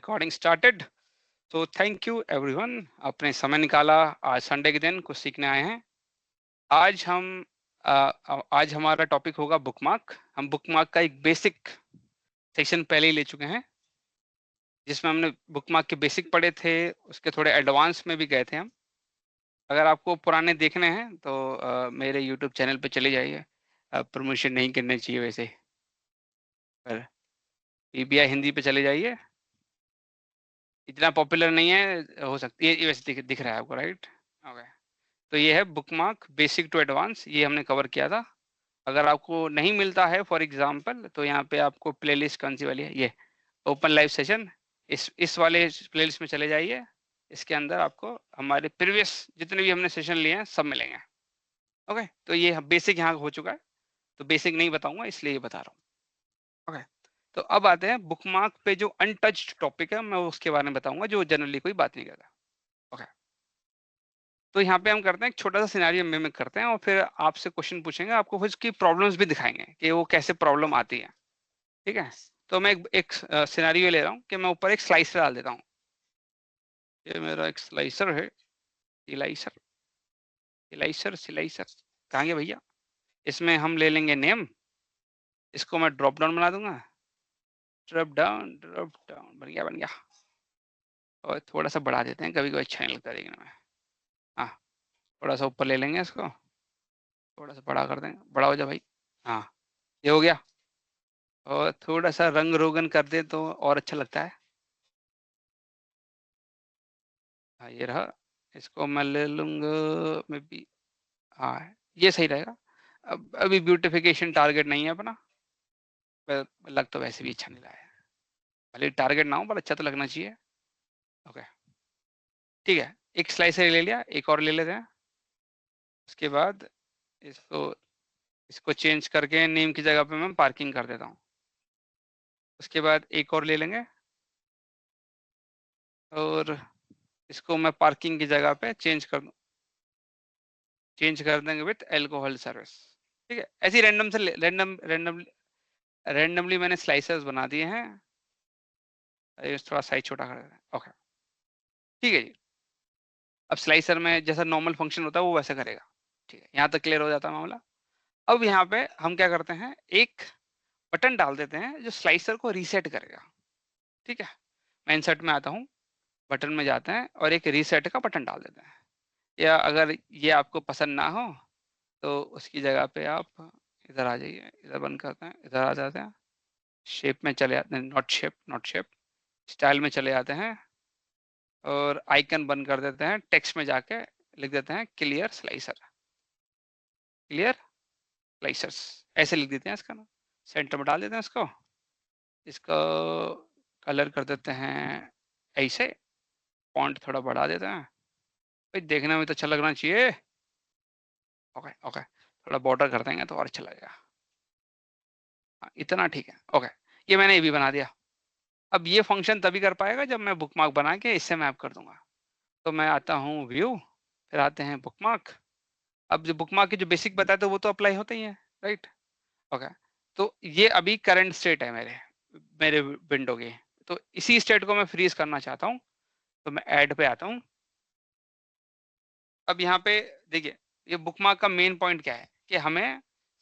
Recording started. तो thank you everyone, आपने समय निकाला आज संडे के दिन कुछ सीखने आए हैं। आज हम आज हमारा टॉपिक होगा बुकमार्क। हम बुकमार्क का एक बेसिक सेक्शन पहले ही ले चुके हैं, जिसमें हमने बुकमार्क के बेसिक पढ़े थे, उसके थोड़े एडवांस में भी गए थे हम। अगर आपको पुराने देखने हैं तो मेरे यूट्यूब चैनल पे चले जाइए। प्रमोशन नहीं करना चाहिए वैसे, पर पीबीआई हिंदी पे चले जाइए। इतना पॉपुलर नहीं है, हो सकती है ये वैसे दिख रहा है आपको, राइट? ओके, तो ये है बुकमार्क बेसिक टू एडवांस, ये हमने कवर किया था। अगर आपको नहीं मिलता है फॉर एग्जांपल, तो यहाँ पे आपको प्लेलिस्ट कौन सी वाली है, ये ओपन लाइव सेशन, इस वाले प्लेलिस्ट में चले जाइए। इसके अंदर आपको हमारे प्रीवियस जितने भी हमने सेशन लिए हैं सब मिलेंगे। ओके, तो ये बेसिक यहाँ हो चुका है, तो बेसिक नहीं बताऊंगा इसलिए ये बता रहा हूँ। ओके, तो अब आते हैं बुकमार्क पे जो अनटच्ड टॉपिक है, मैं उसके बारे में बताऊंगा जो जनरली कोई बात नहीं करता। ओके, तो यहाँ पे हम करते हैं एक छोटा सा सिनेरियो मिमिक करते हैं और फिर आपसे क्वेश्चन पूछेंगे, आपको फिर उसकी प्रॉब्लम्स भी दिखाएंगे कि वो कैसे प्रॉब्लम आती है। ठीक है, तो मैं एक सिनेरियो ले रहा हूँ कि मैं ऊपर एक स्लाइसर डाल देता हूँ। ये मेरा एक स्लाइसर है, सिलाइसर सिलाइसर सिलाइसर कहाँ गया भैया। इसमें हम ले लेंगे नेम, इसको मैं ड्रॉप डाउन बना दूंगा, ड्रॉप डाउन बन गया। और थोड़ा सा बढ़ा देते हैं, कभी कभी अच्छा नहीं लगता देखने में। हाँ, थोड़ा सा ऊपर ले लेंगे इसको, थोड़ा सा बड़ा कर देंगे, बड़ा हो जा भाई। हाँ, ये हो गया। और थोड़ा सा रंग रोगन कर दे तो और अच्छा लगता है। हाँ, ये रहा, इसको मैं ले लूंगा मे बी। हाँ, ये सही रहेगा। अब अभी ब्यूटिफिकेशन टारगेट नहीं है अपना, पर लग तो वैसे भी अच्छा नहीं रहा है। भले टारगेट ना हो पर अच्छा तो लगना चाहिए। ओके, ठीक है, एक स्लाइसर ले लिया, एक और ले लेते हैं। उसके बाद इसको इसको चेंज करके नेम की जगह पे मैं पार्किंग कर देता हूँ। उसके बाद एक और ले लेंगे और इसको मैं पार्किंग की जगह पे चेंज कर देंगे विथ एल्कोहल सर्विस। ठीक है, ऐसी रैंडमली मैंने स्लाइसर्स बना दिए हैं। थोड़ा साइज छोटा कर देते हैं। ओके, ठीक है जी। अब स्लाइसर में जैसा नॉर्मल फंक्शन होता है वो वैसे करेगा। ठीक है, यहाँ तक क्लियर हो जाता है मामला। अब यहाँ पे हम क्या करते हैं, एक बटन डाल देते हैं जो स्लाइसर को रीसेट करेगा। ठीक है, मैं इंसर्ट में आता हूँ, बटन में जाते हैं और एक रीसेट का बटन डाल देते हैं। या अगर ये आपको पसंद ना हो तो उसकी जगह पे आप इधर आ जाइए, इधर बंद करते हैं, इधर आ जाते हैं, शेप में चले जाते हैं, नॉट शेप, स्टाइल में चले जाते हैं और आइकन बंद कर देते हैं। टेक्स्ट में जाके लिख देते हैं क्लियर स्लाइसर, क्लियर स्लाइसर्स, ऐसे लिख देते हैं इसका नाम। सेंटर में डाल देते हैं इसको, इसको कलर कर देते हैं ऐसे, फॉन्ट थोड़ा बढ़ा देते हैं भाई, देखने में तो अच्छा लगना चाहिए। ओके ओके, थोड़ा बॉर्डर कर देंगे तो और अच्छा लगेगा। हाँ, इतना ठीक है। ओके, ये मैंने ये भी बना दिया। अब ये फंक्शन तभी कर पाएगा जब मैं बुकमार्क बना के इससे मैप कर दूंगा। तो मैं आता हूँ व्यू, फिर आते हैं बुकमार्क। अब जो बुकमार्क के जो बेसिक बताए थे वो तो अप्लाई होते ही है, राइट? ओके, तो ये अभी करंट स्टेट है मेरे मेरे विंडो की। तो इसी स्टेट को मैं फ्रीज करना चाहता हूँ, तो मैं ऐड पे आता हूँ। अब यहाँ पे देखिए, ये बुकमार्क का मेन पॉइंट क्या है कि हमें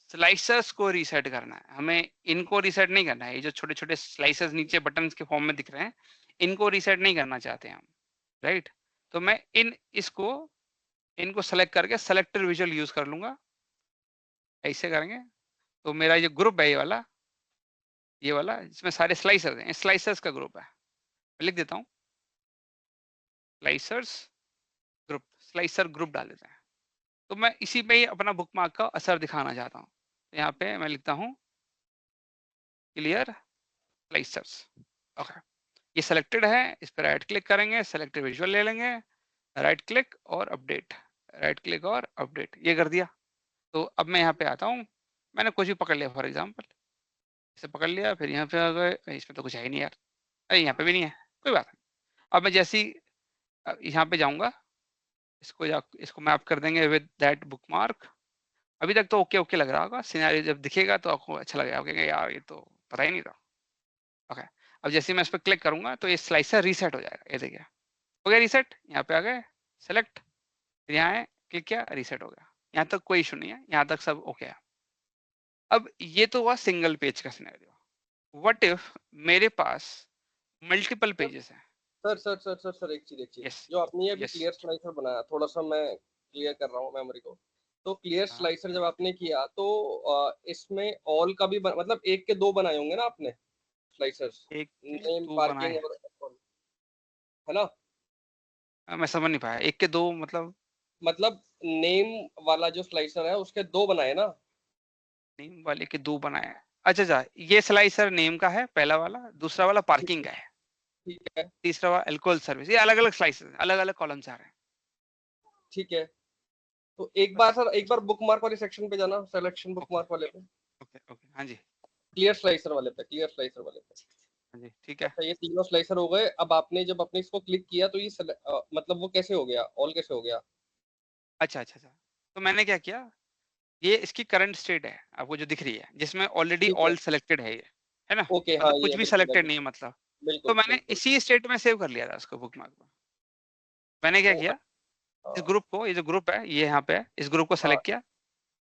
स्लाइसर्स को रीसेट करना है, हमें इनको रीसेट नहीं करना है। ये जो छोटे छोटे स्लाइसर्स नीचे बटन्स के फॉर्म में दिख रहे हैं, इनको रीसेट नहीं करना चाहते हम, राइट? तो मैं इनको सेलेक्ट करके सेलेक्टर विजुअल यूज कर लूंगा। ऐसे करेंगे तो मेरा ये ग्रुप है, ये वाला जिसमें सारे स्लाइसर्स हैं, स्लाइसर्स का ग्रुप है। मैं लिख देता हूँ स्लाइसर्स ग्रुप, स्लाइसर ग्रुप डाल देते हैं। तो मैं इसी पे ही अपना बुकमार्क का असर दिखाना चाहता हूँ। तो यहाँ पे मैं लिखता हूँ क्लियर स्लाइसर्स। ओके, ये सेलेक्टेड है, इस पर राइट क्लिक करेंगे, सेलेक्टेड विजुअल ले लेंगे, राइट क्लिक और अपडेट, राइट क्लिक और अपडेट, ये कर दिया। तो अब मैं यहाँ पे आता हूँ, मैंने कुछ भी पकड़ लिया, फॉर एग्जाम्पल इसे पकड़ लिया, फिर यहाँ पे आ गए, इसमें तो कुछ है ही नहीं यार, अरे यहाँ पे भी नहीं है, कोई बात नहीं। अब मैं जैसे ही यहाँ पे जाऊँगा, इसको मैप कर देंगे विद दैट बुकमार्क। अभी तक तो ओके ओके लग रहा होगा, सिनेरियो जब दिखेगा तो आपको अच्छा लगेगा, आप कहेंगे यार ये तो पता ही नहीं था। ओके, अब जैसे मैं इस पर क्लिक करूंगा तो ये स्लाइसर रीसेट हो जाएगा। ये देखिए हो गया रीसेट, यहाँ पे आ गए सेलेक्ट, फिर यहाँ है क्लिक किया रीसेट हो गया। यहाँ तक कोई इशू नहीं है, यहाँ तक सब ओके है। अब ये तो हुआ सिंगल पेज का सिनेरियो। व्हाट इफ मेरे पास मल्टीपल पेजेस हैं? सर एक चीज यस जो आपने ये अभी यस क्लियर स्लाइसर बनाया, थोड़ा सा मैं क्लियर कर रहा हूँ मेमोरी को। तो क्लियर हाँ स्लाइसर जब आपने किया तो इसमें ऑल का भी मतलब एक के दो बनाए होंगे ना आपने स्लाइसर्स, एक के नेम दो बनाए। पार्किंग और all, है ना? मैं समझ नहीं पाया, एक के दो मतलब? मतलब नेम वाला जो स्लाइसर है उसके दो बनाए ना? नेम वाले के दो बनाए हैं। अच्छा अच्छा, ये स्लाइसर नेम का है पहला वाला, दूसरा वाला पार्किंग का है, ठीक है तीसरा वाला अल्कोहल सर्विस। ये अलग अलग स्लाइसेस, अलग अलग कॉलम्स आ रहे हैं। ठीक है। तो एक बार बस सर, एक बार बुक मार्क वाले सेक्शन पे जाना, सिलेक्शन बुक ओके मार्क वाले पे, ओके ओके, हाँ जी क्लियर स्लाइसर वाले पे, क्लियर स्लाइसर वाले पे। हाँ जी ठीक है। अच्छा, ये तीनों स्लाइसर हो गए। अब आपने जब अपने इसको क्लिक किया तो ये मतलब वो कैसे हो गया, ऑल कैसे हो गया? अच्छा अच्छा अच्छा, तो मैंने क्या किया, ये इसकी करंट स्टेट है आपको जो दिख रही है, जिसमें ऑलरेडी ठीक है, ऑल सेलेक्टेड है ये, है ना? ओके, हाँ मतलब कुछ ये भी बिल्कुल है, सेलेक्टेड नहीं है मतलब। तो बिल्कुल मैंने बिल्कुल। इसी स्टेट में सेव कर लिया था उसको बुक मार्क में। मैंने क्या तो किया, इस हाँ ग्रुप को, ये जो ग्रुप है ये यहाँ पे है, इस ग्रुप को हाँ सेलेक्ट किया, हाँ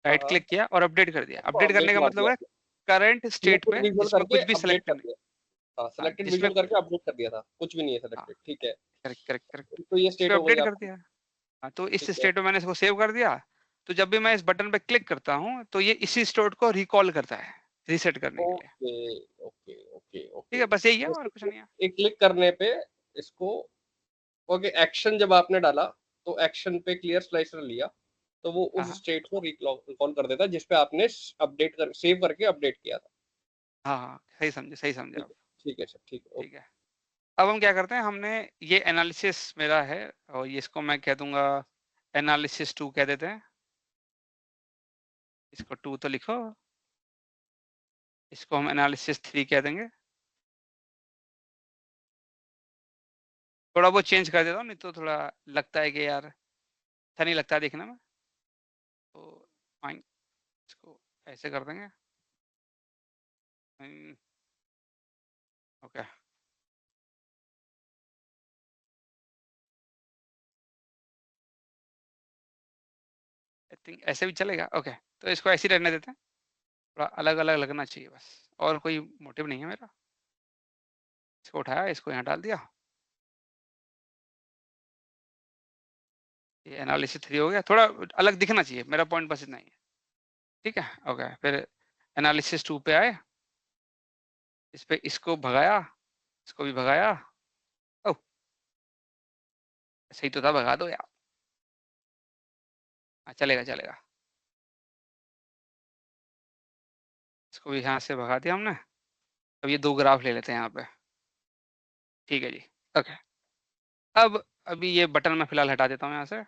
राइट हाँ, क्लिक किया और अपडेट कर दिया। उसको अपडेट करने अपडेट का मार मतलब दिया है आपने, करंट स्टेट सिलेक्टेड पे विजुअल जिसमें करके कुछ भी अपडेट कर सेलेक्टेड नहीं। दिया। हाँ, हाँ सिलेक्टेड जिसमें, विजुअल करके अपडेट कर दिया था, कुछ भी नहीं है हाँ सिलेक्टेड, ठीक है। करेक्ट करेक्ट करेक्ट, तो ये इस पे स्टेट हो गई अपडेट कर आपकी। दिया। हाँ तो इस ठीक है, स्टेट में मैंने इसको सेव कर दिया। तो जब भी मैं इस बटन पे क्लिक करता हूँ तो ये इसी स्टेट को रिकॉल करता है रीसेट करने के लिए। ओके ओके ओके ठीक ओके। है, बस यही है तो और कुछ नहीं है। एक क्लिक करने पे इसको, ओके, एक्शन जब आपने डाला तो एक्शन पे क्लियर स्लाइसर लिया तो वो हाँ उस हाँ स्टेट को रिकॉल कर देता है जिस पे आपने अपडेट कर सेव करके अपडेट किया था। हाँ हाँ, सही समझे ठीक आप। है, ठीक है सर, ठीक है, ठीक ओके। है, अब हम क्या करते हैं, हमने ये एनालिसिस मेरा है और ये इसको मैं कह दूंगा एनालिसिस 2 कह देते हैं। इसको 2 तो लिखो, इसको हम एनालिसिस 3 कह देंगे। थोड़ा बहुत चेंज कर देता हूँ, नहीं तो थोड़ा लगता है कि यार अच्छा नहीं लगता है देखने में। तो फाइन, इसको ऐसे कर देंगे। ओके, आई थिंक ऐसे भी चलेगा। ओके, तो इसको ऐसे ही रहने देते हैं, थोड़ा अलग अलग लगना चाहिए बस, और कोई मोटिव नहीं है मेरा। इसको उठाया, इसको यहाँ डाल दिया, ये एनालिसिस 3 हो गया। थोड़ा अलग दिखना चाहिए, मेरा पॉइंट बस इतना ही है। ठीक है, ओके, फिर एनालिसिस 2 पे आए, इस पे इसको भगाया, इसको भी भगाया। ओह, सही तो था, भगा दो यार। हाँ चलेगा चलेगा, इसको भी यहाँ से भगा दिया हमने। अब ये 2 ग्राफ ले लेते हैं यहाँ पे। ठीक है जी, ओके। अब अभी ये बटन मैं फिलहाल हटा देता हूँ यहाँ से,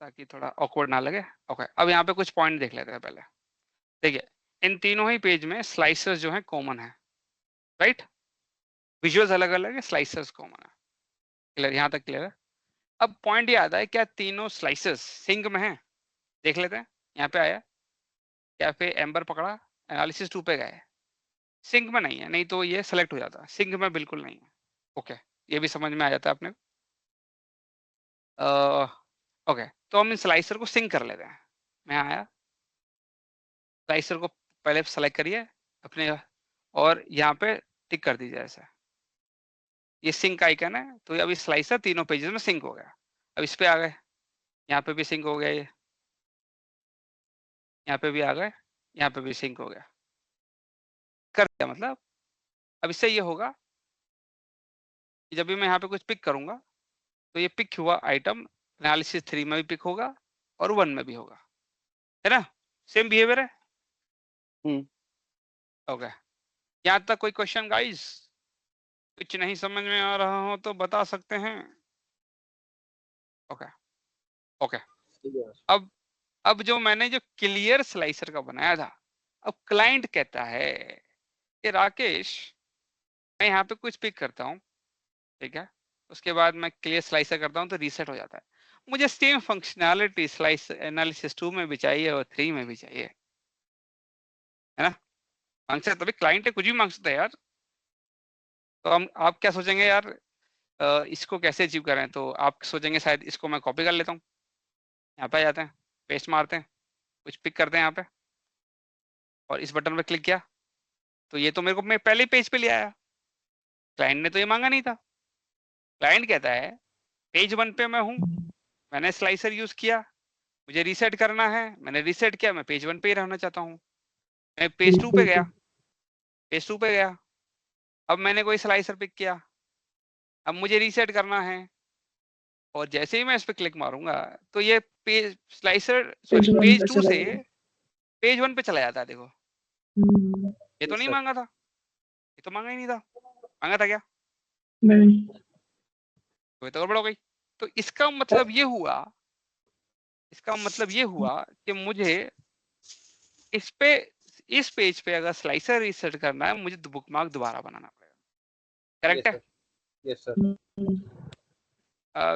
ताकि थोड़ा ऑकवर्ड ना लगे। ओके, अब यहाँ पे कुछ पॉइंट देख लेते हैं पहले। देखिए, इन तीनों ही पेज में स्लाइसर्स जो हैं कॉमन है, राइट? विजुअल्स अलग अलग है, स्लाइसर्स कॉमन है। क्लियर, यहाँ तक क्लियर है? अब पॉइंट ये आता है, क्या तीनों स्लाइसर्स सिंक में हैं? देख लेते हैं। यहाँ पे आया, कैफे एम्बर पकड़ा, एनालिसिस 2 पे गए, सिंक में नहीं है, नहीं तो ये सेलेक्ट हो जाता, सिंक में बिल्कुल नहीं है। ओके, ये भी समझ में आ जाता है अपने को। ओके, तो हम इस स्लाइसर को सिंक कर लेते हैं। मैं आया, स्लाइसर को पहले सेलेक्ट करिए अपने, और यहाँ पे टिक कर दीजिए ऐसे। ये सिंक आइकन है, तो अब इस स्लाइसर तीनों पेजेस में सिंक हो गया। अब इस पे आ गए, यहाँ पे भी सिंक हो गया, ये यहाँ पे भी आ गए, यहाँ पे भी सिंक हो गया, कर दिया मतलब। अब इससे ये होगा कि जब भी मैं यहाँ पे कुछ पिक करूंगा तो ये पिक हुआ आइटम एनालिसिस 3 में भी पिक होगा और 1 में भी होगा, है ना? सेम बिहेवियर है। हम्म। ओके, यहाँ तक कोई क्वेश्चन गाइस? कुछ नहीं समझ में आ रहा हो तो बता सकते हैं। ओके ओके, ठीक है। अब जो मैंने जो क्लियर स्लाइसर का बनाया था, अब क्लाइंट कहता है कि राकेश, मैं यहाँ पे कुछ पिक करता हूँ, ठीक है, उसके बाद मैं क्लियर स्लाइसर करता हूँ तो रीसेट हो जाता है। मुझे सेम फंक्शनैलिटी स्लाइस एनालिसिस 2 में भी चाहिए और 3 में भी चाहिए, है ना? मांग सकता, तभी क्लाइंट है, कुछ भी मांग सकता है यार। तो हम आप क्या सोचेंगे यार इसको कैसे अचीव करें, तो आप सोचेंगे शायद इसको मैं कॉपी कर लेता हूँ, यहाँ पे आ जाते हैं, पेस्ट मारते हैं, कुछ पिक करते हैं यहाँ पे और इस बटन पे क्लिक किया तो ये तो मेरे को मैं पहले पेज पे ले आया। क्लाइंट ने तो ये मांगा नहीं था। क्लाइंट कहता है पेज 1 पे मैं हूँ, मैंने स्लाइसर यूज किया, मुझे रीसेट करना है, मैंने रीसेट किया, मैं पेज 1 पे ही रहना चाहता हूँ। मैं पेज 2 पे गया, पेज 2 पे गया, अब मैंने कोई स्लाइसर पिक किया, अब मुझे रीसेट करना है और जैसे ही मैं इस पे क्लिक मारूंगा तो ये पेज स्लाइसर सॉरी पेज 2 से पेज 1 पे चला जाता है। देखो ये तो नहीं मांगा था, ये तो मांगा ही नहीं था, मांगा था क्या? नहीं। तो ये तो गड़बड़ हो गई। तो इसका मतलब ये हुआ, इसका मतलब ये हुआ कि मुझे इस पे इस पेज पे अगर स्लाइसर रीसेट करना है मुझे बुकमार्क दोबारा बनाना पड़ेगा। करेक्ट है? Yes sir.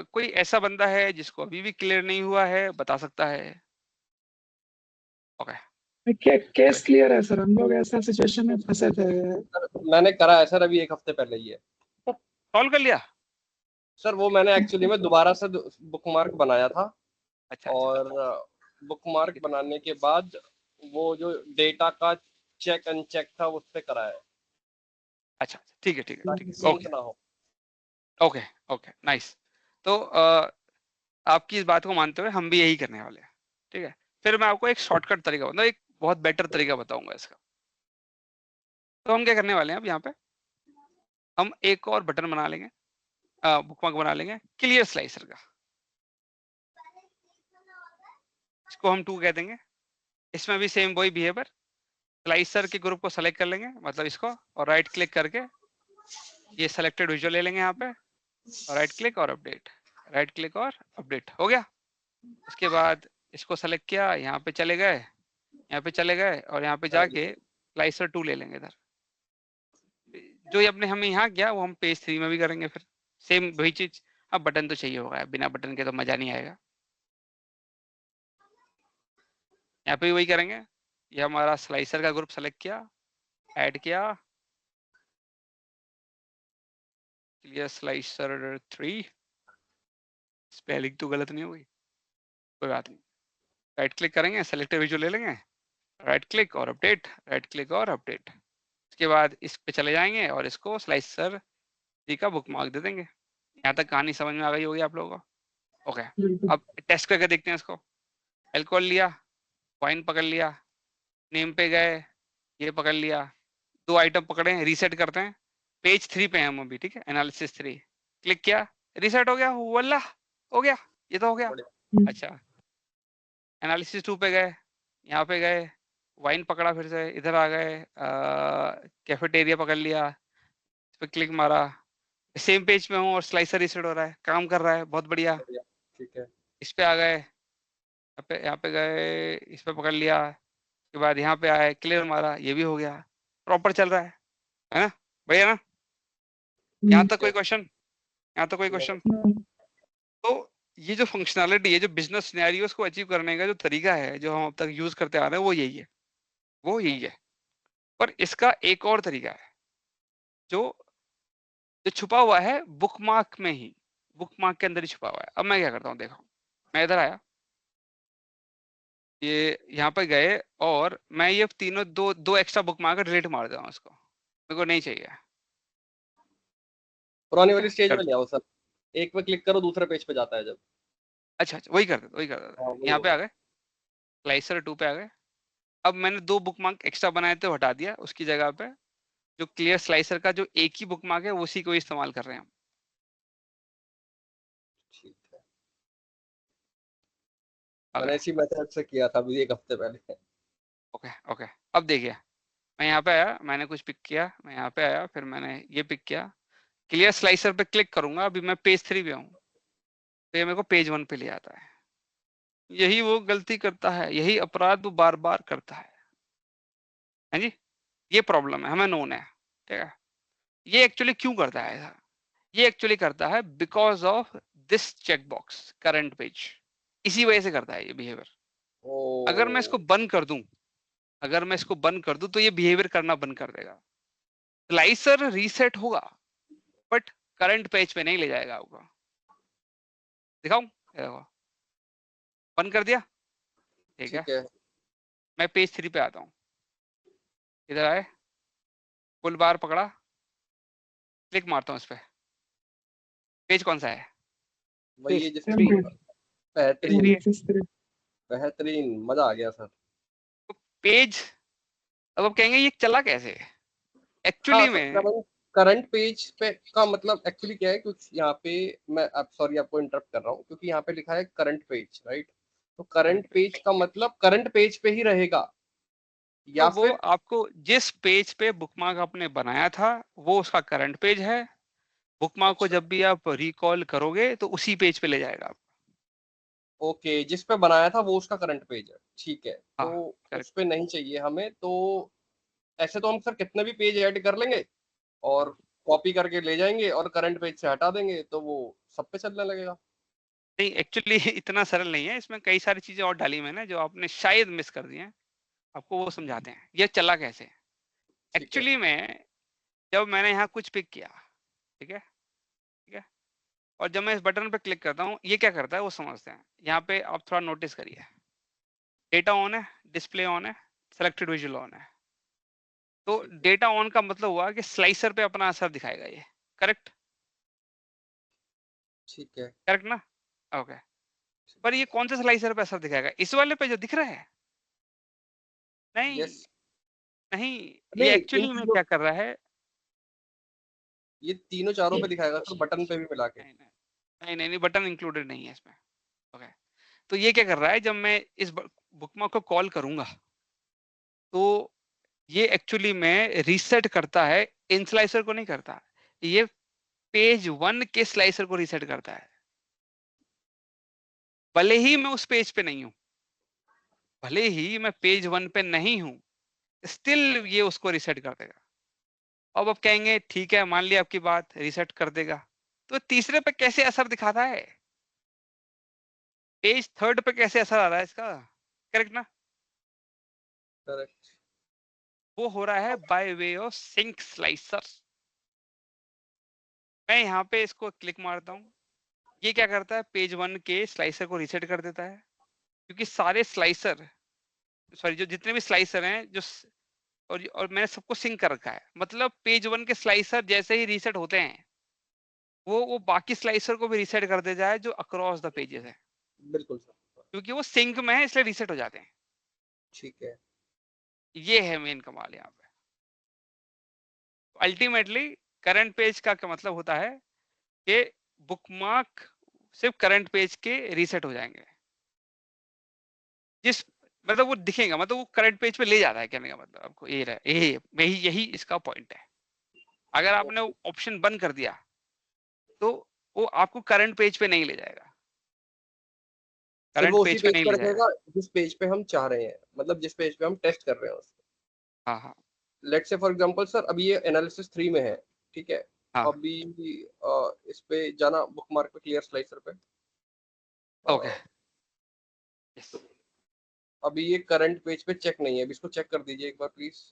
कोई ऐसा बंदा है जिसको अभी भी क्लियर नहीं हुआ है, बता सकता है? ओके केस क्लियर है सर, हम लोग ऐसा सिचुएशन में फंसे थे। मैंने करा है सर, अभी एक हफ्ते पहले ही है। सॉल्व कर लिया सर वो मैंने एक्चुअली में दोबारा से बुकमार्क बनाया था। अच्छा और बुकमार्क बनाने के बाद वो जो डेटा का चेक अनचेक था उस पे करा है। अच्छा ठीक है ठीक है ताकि ठीक है सिंक ओके ना हो। Okay okay nice. तो आपकी इस बात को मानते हुए हम भी यही करने वाले हैं, ठीक है। फिर मैं आपको एक शॉर्टकट तरीका बताऊँ, एक बहुत बेटर तरीका बताऊंगा इसका। तो हम क्या करने वाले हैं अब यहाँ पे, हम एक और बटन बना लेंगे, बुकमार्क बना लेंगे क्लियर स्लाइसर का। इसको हम 2 कह देंगे। इसमें भी सेम वही बिहेवियर, स्लाइसर के ग्रुप को सेलेक्ट कर लेंगे, मतलब इसको, और राइट क्लिक करके ये सेलेक्टेड विजुअल ले लेंगे यहाँ पे और राइट क्लिक और अपडेट, राइट क्लिक और अपडेट हो गया। उसके बाद इसको सेलेक्ट किया, यहाँ पे चले गए, यहाँ पे चले गए और यहाँ पे जाके स्लाइसर 2 ले लेंगे इधर। जो ये अपने हमें यहाँ किया वो हम पेज 3 में भी करेंगे फिर सेम वही चीज। अब बटन तो चाहिए होगा, बिना बटन के तो मजा नहीं आएगा। यहाँ पे भी वही करेंगे, ये हमारा स्लाइसर का ग्रुप सेलेक्ट किया, ऐड किया, क्लियर स्लाइसर 3, स्पेलिंग तो गलत नहीं होगी, कोई बात नहीं। राइट क्लिक करेंगे, सेलेक्टेड विजुअल ले लेंगे, राइट क्लिक और अपडेट, राइट क्लिक और अपडेट। उसके बाद इस पे चले जाएंगे और इसको स्लाइसर 3 का बुकमार्क दे देंगे। यहाँ तक कहानी समझ में आ गई होगी आप लोगों को? ओके, अब टेस्ट करके देखते हैं इसको। एल्कोहल लिया, वाइन पकड़ लिया, नेम पे गए, ये पकड़ लिया, 2 आइटम पकड़े, रीसेट करते हैं। पेज 3 पे हैं हम अभी, ठीक है, एनालिसिस 3 क्लिक किया, रीसेट हो गया, वल्ला हो गया, ये तो हो गया। अच्छा, एनालिसिस 2 पे गए, यहाँ पे गए, वाइन पकड़ा, फिर से इधर आ गए, कैफेटेरिया पकड़ लिया, इस पे क्लिक मारा, सेम पेज पे हूँ और स्लाइसर रीसेट हो रहा है, काम कर रहा है, बहुत बढ़िया। ठीक है, इस पे आ गए, यहाँ पे गए, इस पे पकड़ लिया, उसके बाद यहाँ पे आए, क्लियर मारा, ये भी हो गया, प्रॉपर चल रहा है ना, बढ़िया ना? यहाँ तक कोई क्वेश्चन? यहाँ तक कोई क्वेश्चन? तो ये जो फंक्शनैलिटी है, जो बिजनेस सिनेरियोस को अचीव करने का जो तरीका है, जो हम अब तक यूज करते आ रहे हैं, वो यही है, वो यही है। पर इसका एक और तरीका है जो जो छुपा हुआ है बुकमार्क में ही, बुकमार्क के अंदर ही छुपा हुआ है। अब मैं क्या करता हूँ, देखो, मैं इधर आया, ये यहाँ पे गए और मैं ये तीनों दो एक्स्ट्रा बुकमार्क डिलीट मार देता हूँ, इसको मेरे को नहीं चाहिए। पुरानी वाली स्टेज में ले आओ सर, एक पे क्लिक करो दूसरे पेज पे जाता है जब। अच्छा अच्छा, वही कर देते, वही कर देते। हाँ, वही यहाँ पे आ होगा। गए, स्लाइसर 2 पे आ गए। अब मैंने 2 बुकमार्क एक्स्ट्रा बनाए थे, हटा दिया, उसकी जगह पे जो क्लियर स्लाइसर का जो एक ही बुकमार्क है उसी को इस्तेमाल कर रहे हैं हम। ठीक है, मैंने इसी मेथड से किया था अभी एक हफ्ते पहले। ओके ओके, अब देखिए, मैं यहाँ पे आया, मैंने कुछ पिक किया, मैं यहाँ पे आया, फिर मैंने ये पिक किया, क्लियर स्लाइसर पे क्लिक करूंगा, अभी मैं पेज 3 पे हूँ, तो ये मेरे को पेज 1 पे ले आता है। यही वो गलती करता है, यही अपराध वो बार बार करता है जी। ये प्रॉब्लम है, हमें नोन है, ठीक है। ये एक्चुअली क्यों करता है ऐसा? ये एक्चुअली करता है because of this check box current page, इसी वजह से करता है ये बिहेवियर। अगर मैं इसको बंद कर दूं, अगर मैं इसको बंद कर दूं तो ये बिहेवियर करना बंद कर देगा। स्लाइसर रीसेट होगा, बट करंट पेज पे नहीं ले जाएगा आपको। दिखाऊं? ये देखो, बंद कर दिया, ठीक है। ठीक है। मैं पेज 3 पे आता हूँ, इधर आए, फुल बार पकड़ा, क्लिक मारता हूँ इस पे, पेज कौन सा है? वही है जिसपे Three. बेहतरीन, इसलिए Three. बेहतरीन, मजा आ गया सर। पेज, अब आप कहेंगे ये चला कैसे? हाँ एक्चुअली सर, में करंट पेज पे का मतलब एक्चुअली क्या है, क्योंकि यहाँ पे मैं अब सॉरी आपको इंटरप्ट कर रहा हूँ, क्योंकि यहाँ पे लिखा है करंट पेज, राइट? तो करंट पेज का मतलब करंट पेज पे ही रहेगा तो या वो फिर? आपको जिस पेज पे बुकमार्क आपने बनाया था वो उसका करंट पेज है। बुकमार्क को अच्छा, जब भी आप रिकॉल करोगे तो उसी पेज पे ले जाएगा आप। ओके, जिस पे बनाया था वो उसका करंट पेज है, ठीक है। तो हाँ, उस करेक्ट। पे नहीं चाहिए हमें, तो ऐसे तो हम सर कितने भी पेज ऐड कर लेंगे और कॉपी करके ले जाएंगे और करंट पेज से हटा देंगे तो वो सब पे चलने लगेगा। नहीं, एक्चुअली इतना सरल नहीं है, इसमें कई सारी चीजें और डाली मैंने जो आपने शायद मिस कर दी हैं। आपको वो समझाते हैं ये चला कैसे। ठीक है। एक्चुअली में जब मैंने यहाँ कुछ पिक किया, ठीक है, ठीक है, और जब मैं इस बटन पे क्लिक करता हूँ ये क्या करता है वो समझते हैं। यहाँ पे आप थोड़ा नोटिस करिए, डेटा ऑन है, डिस्प्ले ऑन है, सेलेक्टेड विजुअल ऑन है। तो ठीक है। डेटा ऑन का मतलब हुआ कि स्लाइसर पे अपना असर दिखाएगा ये, करेक्ट? ठीक है। करेक्ट ना? ओके। पर ये कौन से स्लाइसर पे असर दिखाएगा? इस वाले पे जो दिख रहा है? नहीं, यस। नहीं, ये नहीं, इन एक्चुअली में तीनों, क्या कर रहा है? ये तीनों चारों पे दिखाएगा सर, बटन पे भी मिला के। नहीं, नहीं, नहीं, नहीं, बटन इंक्लूडेड नहीं है इसमें। ओके। तो ये क्या कर रहा है, जब मैं इस बुकमार्क को कॉल करूंगा तो ये एक्चुअली में रीसेट करता है, इन स्लाइसर को नहीं करता। ये पेज 1 के स्लाइसर को रीसेट करता है। भले ही मैं उस पेज पे नहीं हूं, भले ही मैं पेज 1 पे नहीं हूं, स्टिल ये उसको रीसेट कर देगा। अब आप कहेंगे ठीक है, मान लिया आपकी बात, रीसेट कर देगा, तो तीसरे पे कैसे असर दिखाता है? पेज 3 पे कैसे असर आ रहा है इसका? करेक्ट ना? करेक्ट। वो हो रहा है by way of sync slicer. मैं यहाँ पे इसको क्लिक मारता हूँ, ये क्या करता है, पेज 1 के स्लाइसर को रीसेट कर देता है। क्योंकि सारे स्लाइसर, सॉरी, जो जितने भी स्लाइसर हैं और मैंने सबको सिंक कर रखा है, मतलब पेज 1 के स्लाइसर जैसे ही रीसेट होते हैं वो बाकी स्लाइसर को भी रीसेट कर दे जाए जो अक्रॉस द पेजेस है, बिल्कुल सर। क्योंकि वो सिंक में है इसलिए रीसेट हो जाते हैं। ठीक है। ये है मेन कमाल यहाँ पे। अल्टीमेटली करंट पेज का क्या मतलब होता है कि बुकमार्क सिर्फ करंट पेज के रीसेट हो जाएंगे, जिस मतलब वो दिखेगा, मतलब वो करंट पेज पे ले जाता है, कहने का मतलब आपको ये रहा, यही इसका पॉइंट है। अगर आपने ऑप्शन बंद कर दिया तो वो आपको करंट पेज पे नहीं ले जाएगा, सिर्फ करंट वो उसी पेज पे पेज नहीं पे ले जाएगा। रखेगा जिस पेज पे हम चाह रहे हैं, मतलब जिस पेज पे हम टेस्ट कर रहे हैं उसको। हाँ, हाँ, let's say for example sir, अभी ये एनालिसिस 3 में है, ठीक है। हाँ, अभी इस पे जाना, बुकमार्क पे, क्लियर स्लाइसर पे। ओके, अ, यस। अभी ये करंट पेज पे चेक नहीं है, अभी इसको चेक कर दीजिए एक बार प्लीज।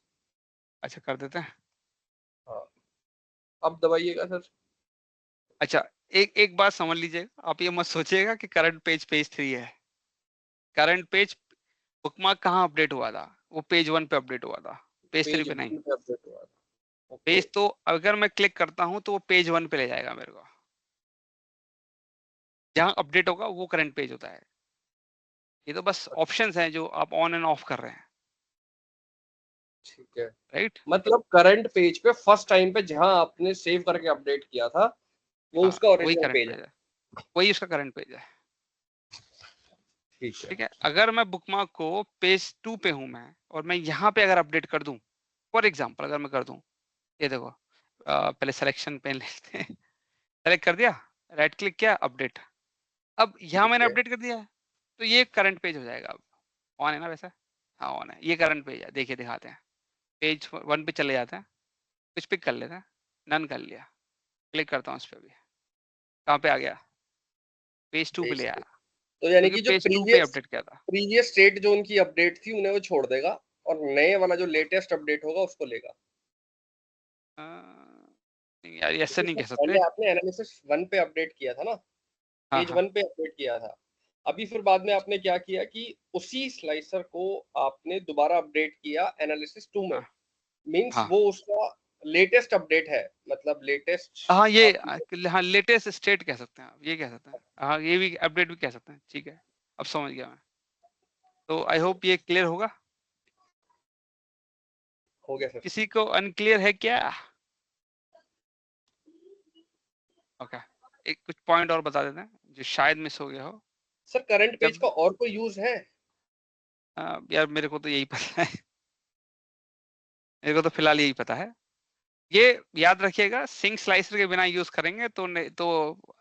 अच्छा, कर देते हैं। हाँ, अब दबाइएगा सर। अच्छा, एक एक बात समझ लीजिएगा, आप ये मत सोचिएगा कि करंट पेज पेज 3 है। करंट पेज बुकमार्क कहाँ अपडेट हुआ था? वो पेज 1 पे अपडेट हुआ था, पेज 3 पेज पे नहीं। 1 पे अपडेट हुआ था, ओके। पेज तो अगर मैं क्लिक करता हूँ तो वो पेज 1 पे ले जाएगा मेरे को, जहाँ अपडेट होगा वो करंट पेज होता है। ये तो बस ऑप्शंस हैं जो आप ऑन एंड ऑफ कर रहे हैं, ठीक है। राइट? मतलब करंट पेज पे फर्स्ट टाइम पे जहां आपने सेव करके अपडेट किया था वो हाँ, उसका वही ओरिजिनल करंट पेज पेज है। है, वही उसका करंट पेज है। ठीक है। ठीक है, अगर मैं बुकमार्क को पेज 2 पे हूँ मैं, और मैं यहाँ पे अगर अपडेट कर दूं, फॉर एग्जांपल अगर मैं कर दूं, ये देखो, पहले सिलेक्शन पेन लेते हैं, सेलेक्ट कर दिया, राइट क्लिक किया, अपडेट। अब यहाँ ठीक मैंने है। अपडेट कर दिया है, तो ये करंट पेज हो जाएगा। अब ऑन है ना वैसा? हाँ, ऑन है, ये करंट पेज है। देखिए, दिखाते हैं, पेज 1 पे चले जाते हैं, कुछ पिक कर लेते हैं, नन कर लिया, क्लिक करता हूँ इस पे भी, कहाँ पे आ गया? पेज 2 पे ले आया, तो यानी क्योंकि कि जो पेज 2 पे प्रीवियस अपडेट किया था। प्रीवियस स्टेट जो उनकी अपडेट थी उन्हें वो छोड़ देगा और नए वाला जो लेटेस्ट अपडेट होगा उसको लेगा। अ, यार ऐसे नहीं कह सकते। पहले आपने एनालिसिस 1 पे अपडेट किया था ना, हाँ पेज हाँ 1 पे अपडेट किया था। अभी फिर बाद में आपने क्या किया कि उसी स्लाइसर को आपने दोबारा अपडेट किया एनालिसिस 2 में। हाँ मींस हाँ वो उसका लेटेस्ट अपडेट है, मतलब लेटेस्ट। हाँ, ये हाँ लेटेस्ट स्टेट कह सकते हैं आप, ये कह सकते हैं। हाँ ये भी अपडेट भी कह सकते हैं, ठीक है, अब समझ गया मैं। तो आई होप ये क्लियर होगा। हो गया सर। किसी को अनक्लियर है क्या? ओके, एक कुछ पॉइंट और बता देते हैं जो शायद मिस हो गया हो। सर करंट पेज जब का और कोई यूज है? यार मेरे को तो यही पता है, मेरे को तो फिलहाल यही पता है। ये याद रखिएगा, सिंक स्लाइसर के बिना यूज करेंगे तो तो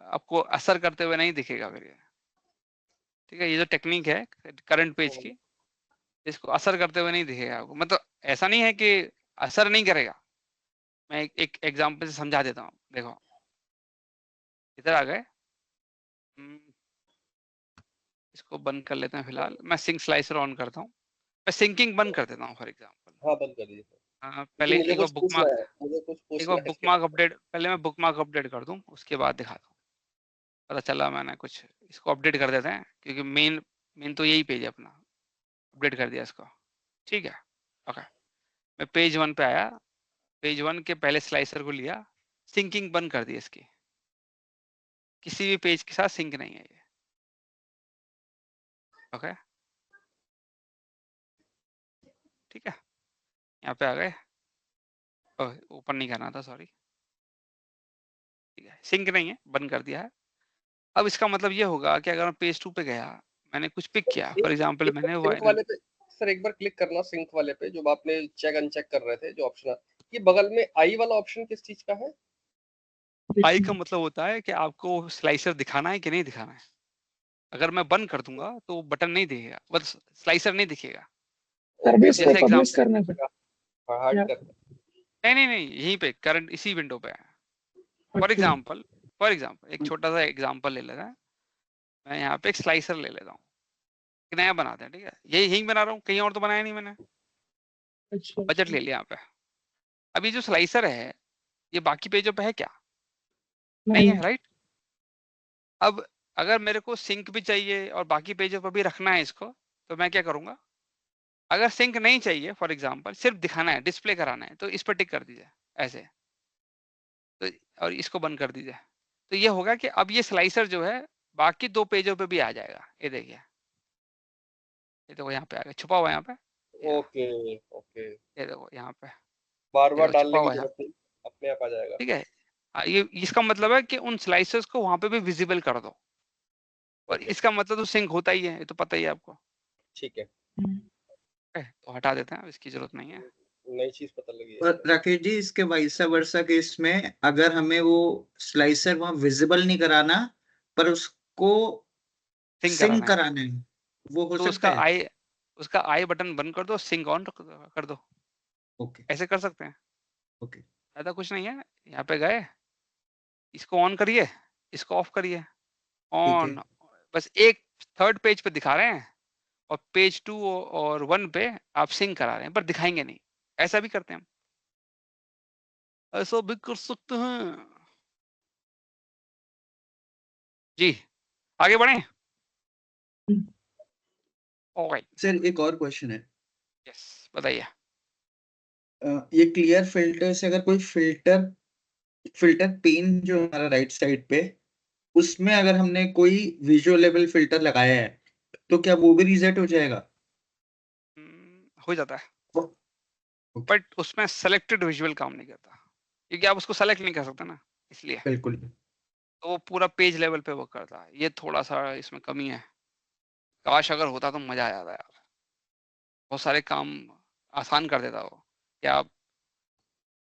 आपको असर करते हुए नहीं दिखेगा फिर ये, ठीक है। ये जो टेक्निक है करंट पेज की, इसको असर करते हुए नहीं दिखेगा आपको। मतलब ऐसा नहीं है कि असर नहीं करेगा। मैं एक एग्जांपल से समझा देता हूँ। देखो इधर आ गए, इसको बंद कर लेते हैं फिलहाल। मैं सिंक स्लाइसर ऑन करता हूँ, मैं सिंकिंग बंद कर देता हूँ फॉर एग्जांपल। हाँ बंद कर दीजिए सर, क्योंकि पहले मुझे एक बार कुछ पूछना बुकमार्क, है, मुझे कुछ एक बार पूछना है इसके बुकमार्क बारे में। अपडेट, पहले मैं बुकमार्क अपडेट कर दूं, उसके बाद दिखाता हूँ। पता चला मैंने कुछ, इसको अपडेट कर देते हैं क्योंकि मेन मेन तो यही पेज है अपना। अपडेट कर दिया इसको, ठीक है। ओके, मैं पेज 1 पे आया, पेज 1 के पहले स्लाइसर को लिया, सिंकिंग बंद कर दी इसकी, किसी भी पेज के साथ सिंक नहीं है ये। ओके ठीक है, यहाँ पे आ गए, ओपन नहीं करना था सॉरी, ठीक है, सिंक नहीं है, बंद कर दिया है। अब इसका मतलब ये होगा कि अगर मैं पेज 2 पे गया, मैंने कुछ पिक किया, फॉर एग्जांपल मैंने सिंक वाले पे सर एक बार क्लिक करना, सिंक वाले पे जो आपने चेक अनचेक कर रहे थे जो ऑप्शन है, ये बगल में आई वाला ऑप्शन किस चीज का है? आई का मतलब होता है कि आपको स्लाइसर दिखाना है कि नहीं दिखाना है। अगर मैं बंद कर दूंगा तो बटन नहीं दिखेगा, बस स्लाइसर नहीं दिखेगा। सर्विस को जैसे पब्लिश एग्जांपल, करने पे हार्ड या कर। नहीं यहीं पे करंट इसी विंडो पे है। फॉर अच्छा एग्जांपल, एक छोटा सा एग्जांपल ले लेता है। मैं यहाँ पे एक स्लाइसर ले लेता हूँ, एक नया बनाते हैं, ठीक है। यही बना रहा हूँ, कहीं और तो बनाया नहीं मैंने, अच्छा बजट ले लिया यहाँ पे। अभी जो स्लाइसर है ये बाकी पेजों पे है क्या? नहीं नहीं है, राइट। अब अगर मेरे को सिंक भी चाहिए और बाकी पेजों पर भी रखना है इसको, तो मैं क्या करूंगा? अगर सिंक नहीं चाहिए, फॉर एग्जांपल सिर्फ दिखाना है, डिस्प्ले कराना है, तो इस पर टिक कर दीजिए ऐसे, तो और इसको बंद कर दीजिए। तो ये होगा कि अब ये स्लाइसर जो है बाकी 2 पेजों पे भी आ जाएगा। ये देखिए, ये देखो यहाँ पे आ गया, छुपा हुआ है यहाँ पे, ये रहा, ओके ओके, ये देखो यहाँ पे, बार ये बार देखो छुपा डालने की हुआ है यहाँ जरूरत नहीं, अपने आप आ जाएगा। पे, ठीक है। ये इसका मतलब है कि उन स्लाइसर्स को वहां पे भी विजिबल कर दो, और ओके इसका मतलब तो सिंक होता ही है, ये तो पता ही है आपको। ठीक है, तो हटा देते हैं, अब इसकी जरूरत नहीं है। नई चीज पता लगी है। और राकेश जी, इसके वाइस वर्सा केस में अगर हमें वो स्लाइसर वहां विजिबल नहीं कराना पर उसको सिंक सिंक कराना है कराना है, वो हो तो सकता है? उसका आई बटन बंद कर दो, सिंक ऑन कर दो, ओके ऐसे कर सकते हैं। ओके ऐसा कुछ नहीं है। यहाँ पे गए, इसको ऑन करिए, इसको ऑफ करिए, ठीक है। ऑन। बस एक थर्ड पेज पे दिखा रहे हैं, और पेज 2 और 1 पे आप सिंक करा रहे हैं, पर दिखाएंगे नहीं। ऐसा भी करते हैं हम, ऐसा भी कर सकते हैं जी। आगे बढ़े। ऑलराइट, सर एक और क्वेश्चन है। यस बताइए। ये क्लियर फिल्टर से अगर कोई फिल्टर फिल्टर पेन जो हमारा राइट साइड पे, उसमें अगर हमने कोई विजुअल लेवल फिल्टर लगाया है तो क्या वो भी रीसेट हो जाएगा? हो जाता है, ओके, बट उसमें सेलेक्टेड विजुअल काम नहीं करता, क्योंकि आप उसको सेलेक्ट नहीं कर सकते ना, इसलिए। बिल्कुल। तो वो पूरा पेज लेवल पे वर्क करता है, ये थोड़ा सा इसमें कमी है। काश अगर होता तो मजा आ जाता यार, बहुत सारे काम आसान कर देता वो। क्या आप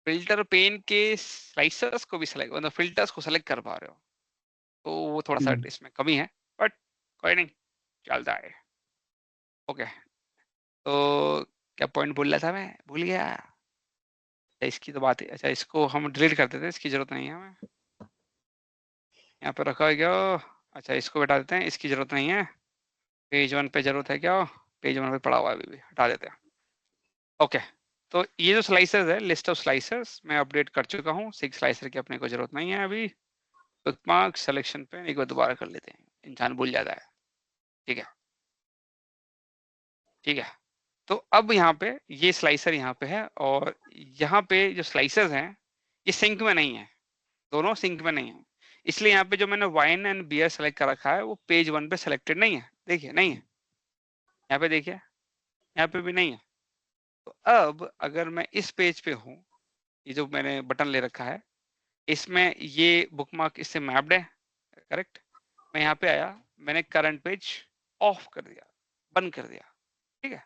फिल्टर पेन के स्लाइसर्स को भी सेलेक्ट, मतलब फिल्टर्स को सेलेक्ट कर पा रहे हो, तो वो थोड़ा सा इसमें कमी है, बट कोई नहीं, चलता है। ओके, तो क्या पॉइंट बोल रहा था, मैं भूल गया। अच्छा, इसकी तो बात है, अच्छा इसको हम डिलीट कर देते हैं, इसकी जरूरत नहीं है हमें। यहाँ पे रखा है क्या? अच्छा इसको हटा देते हैं, इसकी जरूरत नहीं है। पेज 1 पे जरूरत है क्या? पेज 1 पे पड़ा हुआ है, अभी भी हटा देते हैं। ओके, तो ये जो स्लाइसर्स है, लिस्ट ऑफ स्लाइसर्स मैं अपडेट कर चुका हूँ। 6 स्लाइसर की अपने को जरूरत नहीं है अभी। बुकमार्क सिलेक्शन पे एक बार दोबारा कर लेते हैं, इंसान भूल जाता है। ठीक है, ठीक है। तो अब यहाँ पे ये स्लाइसर यहाँ पे है, और यहाँ पे जो स्लाइसर्स हैं ये सिंक में नहीं है, दोनों सिंक में नहीं है। इसलिए यहाँ पे जो मैंने वाइन एंड बियर सेलेक्ट कर रखा है वो पेज 1 पे सेलेक्टेड नहीं है। देखिए नहीं है, यहाँ पे देखिए, यहाँ पे भी नहीं है। तो अब अगर मैं इस पेज पे हूँ, ये जो मैंने बटन ले रखा है, इसमें ये बुकमार्क इससे मैप्ड है, करेक्ट। मैं यहाँ पे आया, मैंने करंट पेज ऑफ कर दिया, बंद कर दिया, ठीक है।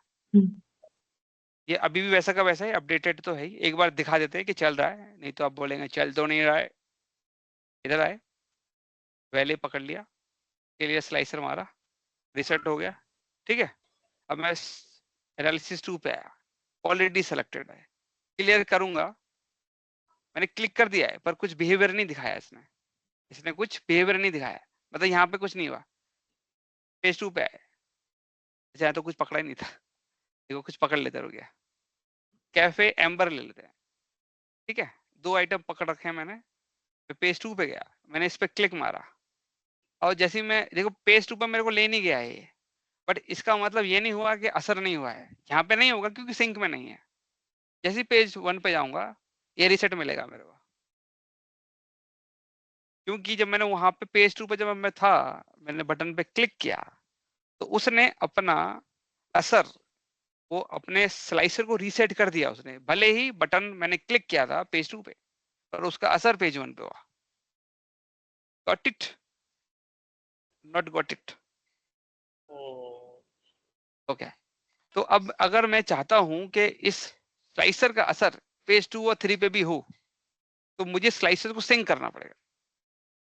ये अभी भी वैसा का वैसा है, अपडेटेड तो है ही। एक बार दिखा देते हैं कि चल रहा है, नहीं तो आप बोलेंगे चल तो नहीं रहा है। इधर आए, वैल्यू पकड़ लिया, क्लियर स्लाइसर मारा, रिसेट हो गया, ठीक है। अब मैं एनालिसिस 2 पे आया, ऑलरेडी सेलेक्टेड है, क्लियर करूंगा। मैंने क्लिक कर दिया है पर कुछ बिहेवियर नहीं दिखाया इसने कुछ बिहेवियर नहीं दिखाया, मतलब यहाँ पे कुछ नहीं हुआ। पेज 2 पे आए, अच्छा तो कुछ पकड़ा ही नहीं था, देखो कुछ पकड़ लेते रुक गया। कैफे एम्बर ले लेते हैं, ठीक है। 2 आइटम पकड़ रखे हैं मैंने। पेज 2 पे गया, मैंने इस पे क्लिक मारा, और जैसे ही मैं देखो पेज 2 पे मेरे को ले नहीं गया है ये, बट इसका मतलब ये नहीं हुआ कि असर नहीं हुआ है। यहाँ पे नहीं होगा क्योंकि सिंक में नहीं है। जैसे ही पेज 1 पे जाऊंगा ये रिसेट मिलेगा मेरे को, क्योंकि जब मैंने वहां पे पेज 2 पे जब मैं था, मैंने बटन पे क्लिक किया तो उसने अपना असर, वो अपने स्लाइसर को रीसेट कर दिया उसने। भले ही बटन मैंने क्लिक किया था पेज 2 पे, पर उसका असर पेज 1 पे हुआ। Got it, not got it? Okay. तो अब अगर मैं चाहता हूं कि इस स्लाइसर का असर पेज 2 और 3 पे भी हो, तो मुझे स्लाइसर को सिंक करना पड़ेगा।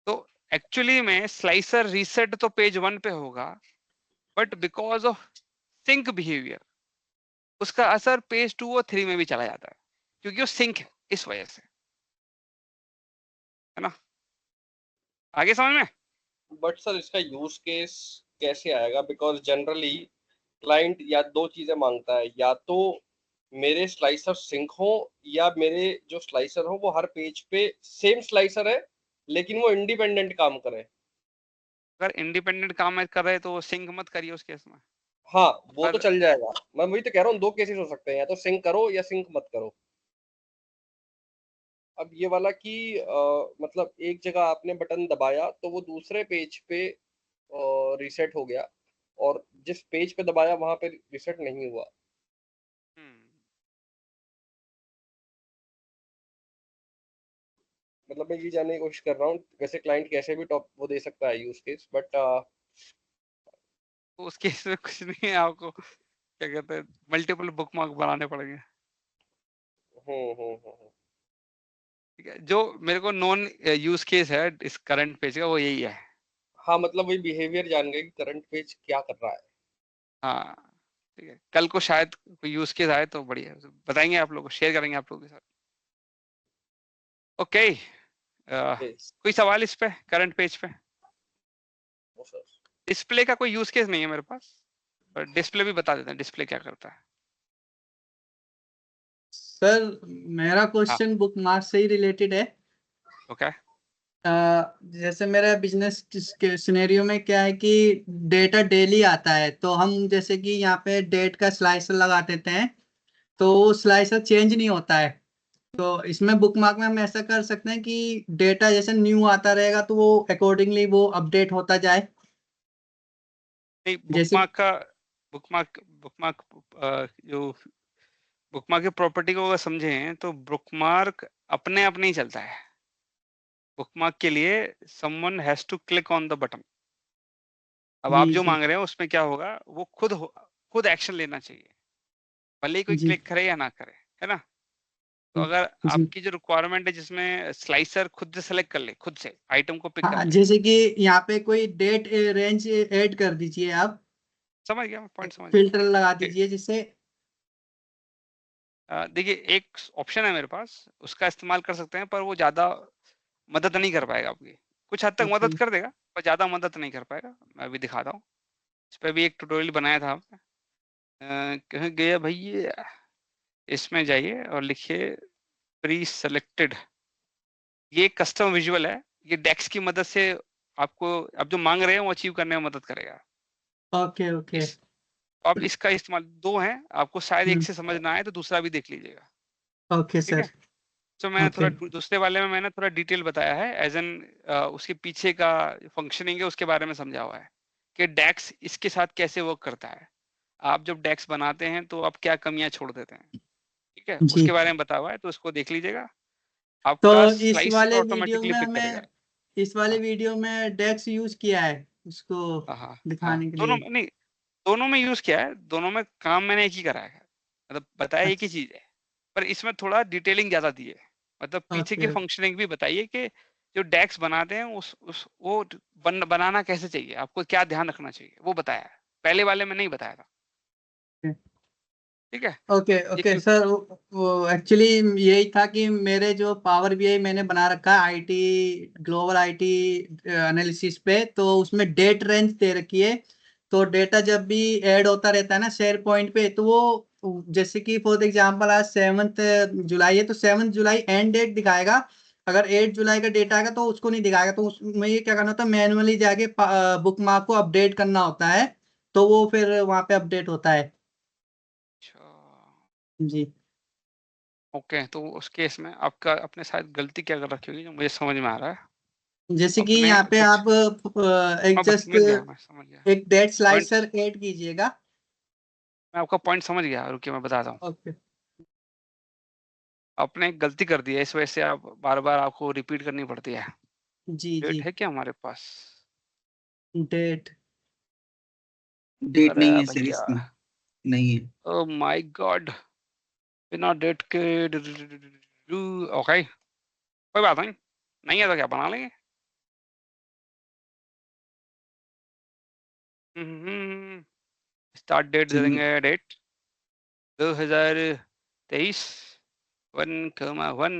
तो एक्चुअली में स्लाइसर रीसेट तो पेज 1 पे होगा, but because of sync behaviour उसका असर पेज 2 और 3 में भी चला जाता है, क्योंकि वो सिंक है, इस वजह से, है ना। आगे समझ में? बट सर इसका यूज केस कैसे आएगा? बिकॉज जनरली क्लाइंट या 2 चीजें मांगता है, या तो मेरे स्लाइसर सिंक हो, या मेरे जो स्लाइसर हो वो हर पेज पे सेम स्लाइसर है लेकिन वो इंडिपेंडेंट काम करे। अगर इंडिपेंडेंट काम कर रहे तो सिंक मत करिए उस केस में। हाँ वो तो पर चल जाएगा, मैं वही तो कह रहा हूँ, 2 केसेस हो सकते हैं, या तो सिंक करो या सिंक मत करो। अब ये वाला कि मतलब एक जगह आपने बटन दबाया तो वो दूसरे पेज पे रीसेट हो गया, और जिस पेज पे दबाया वहां पे रीसेट नहीं हुआ। मतलब मैं ये जानने की कोशिश कर रहा हूँ, वैसे क्लाइंट कैसे भी टॉप वो दे सकता है यूज केस, बट उस केस में कुछ नहीं है, आपको क्या कहते हैं मल्टीपल बुकमार्क बनाने पड़ेंगे। ठीक है, जो मेरे को नॉन यूज केस है इस करंट पेज का वो यही है। हाँ मतलब वही बिहेवियर जान गए कि करंट पेज क्या कर रहा है। हाँ ठीक है, कल को शायद कोई यूज केस आए तो बढ़िया बताएंगे आप लोगों को, शेयर करेंगे आप लोगों के साथ। Okay, Yes. कोई सवाल इस पे करंट पेज पे? ओ सर। डिस्प्ले का कोई यूज केस नहीं है मेरे पास, पर डिस्प्ले भी बता देते हैं डिस्प्ले क्या करता है। सर मेरा हाँ क्वेश्चन बुकमार्क से ही रिलेटेड है। ओके। जैसे मेरा बिजनेस के सिनेरियो में क्या है कि डेटा डेली आता है, तो हम जैसे कि यहाँ पे डेट का स्लाइसर लगा देते हैं तो वो स्लाइसर चेंज नहीं होता है। तो इसमें बुकमार्क में हम ऐसा कर सकते हैं कि डेटा जैसे न्यू आता रहेगा तो वो अकॉर्डिंगली वो अपडेट होता जाए। नहीं, जैसे बुकमार्क जो बुकमार्क की प्रॉपर्टी को अगर समझें तो बुकमार्क अपने आप नहीं चलता है। बुकमार्क के लिए someone has to click on the button। अब आप जी जो जी मांग रहे हैं उसमें क्या होगा, वो खुद एक्शन लेना चाहिए, भले ही कोई जी क्लिक करे या ना करे, है ना। तो अगर जी। आपकी जो रिक्वायरमेंट है जिसमें स्लाइसर खुद से सेलेक्ट कर ले, खुद से आइटम को पिक कर हाँ, ले। जैसे कि यहाँ पे कोई डेट रेंज ऐड कर दीजिए, आप समझ गया, मैं पॉइंट समझ फिल्टर लगा गया। दीजिए जिससे। देखिए एक ऑप्शन है मेरे पास, उसका इस्तेमाल कर सकते हैं, पर वो ज्यादा मदद नहीं कर पाएगा आपकी। कुछ हद तक ओके। मदद कर देगा पर ज्यादा मदद नहीं कर पाएगा। मैं अभी दिखाता हूँ, इस पर भी एक ट्यूटोरियल बनाया था हमने। कहाँ गया भैया, इसमें जाइए और लिखिए प्री सेलेक्टेड। ये कस्टम विजुअल है, ये डेक्स की मदद से आपको आप जो मांग रहे हैं वो अचीव करने में मदद करेगा। Okay okay. अब इसका इस्तेमाल 2 हैं, आपको शायद एक हम्म। से समझ ना आए तो दूसरा भी देख लीजिएगा। ओके ठीक है, सर। तो मैंने ओके। थोड़ा दूसरे वाले में मैंने थोड़ा डिटेल बताया है, एज एन उसके पीछे का फंक्शनिंग है उसके बारे में समझा हुआ है कि डेक्स इसके साथ कैसे वर्क करता है। आप जब डेक्स बनाते हैं तो आप क्या कमियां छोड़ देते हैं, ठीक है, जी। उसके बारे में बता हुआ है, तो उसको देख लीजिएगा। तो आपका इस स्लाइसर वाले वीडियो ऑटोमेटिकली में पिक करेगा। इस वाले हाँ वीडियो में डेक्स यूज किया है उसको हाँ हाँ, दिखाने के दोनों लिए। नहीं, दोनों में यूज किया है, दोनों में काम मैंने एक ही करा है, मतलब बताया एक ही अच्छा। चीज है, पर इसमें थोड़ा डिटेलिंग ज्यादा दी है, मतलब पीछे की ओके। फंक्शनिंग भी बताइए कि जो डेक्स बनाते हैं उस वो बनाना कैसे चाहिए, आपको क्या ध्यान रखना चाहिए वो बताया है, पहले वाले में नहीं बताया था। ठीक है, ओके ये ओके सर, वो एक्चुअली यही था कि मेरे जो पावर बीआई मैंने बना रखा है आईटी ग्लोबल आईटी एनालिसिस पे, तो उसमें डेट रेंज दे रखी है। तो डेटा जब भी ऐड होता रहता है ना शेयर पॉइंट पे, तो वो जैसे कि फॉर एग्जांपल आज 7 जुलाई है तो 7 जुलाई एंड डेट दिखाएगा। अगर 8 जुलाई का डेटा आएगा तो उसको नहीं दिखाएगा, तो उसमें ये क्या करना होता है, मैनुअली जाके बुक मार्क को अपडेट करना होता है, तो वो फिर वहाँ पे अपडेट होता है। अच्छा, जी। ओके, तो उस केस में आपका अपने शायद गलती क्या कर रखी होगी जो मुझे समझ में आ रहा है। जैसे कि अपने यहाँ पे कुछ आप एक मैं बस जस्ट समझ गया, मैं समझ गया एक डेट पॉइंट, स्लाइसर ऐड कीजिएगा। मैं आपका पॉइंट समझ गया, रुकिए मैं बताता हूँ। ओके। आपने एक गलती कर दी है, इस वजह से आप बार बार आपको रिपीट करनी पड़ती है। जी जी। डेट है क्या हमारे पास? डेट। डेट अरे नहीं है सर भैया, इसमें, नहीं है। ओ माय गॉड, बिना डेट के ओके, कोई बात नहीं, नहीं है तो क्या बना लेंगे। स्टार्ट डेट दे जी देंगे, डेट 2023 1,1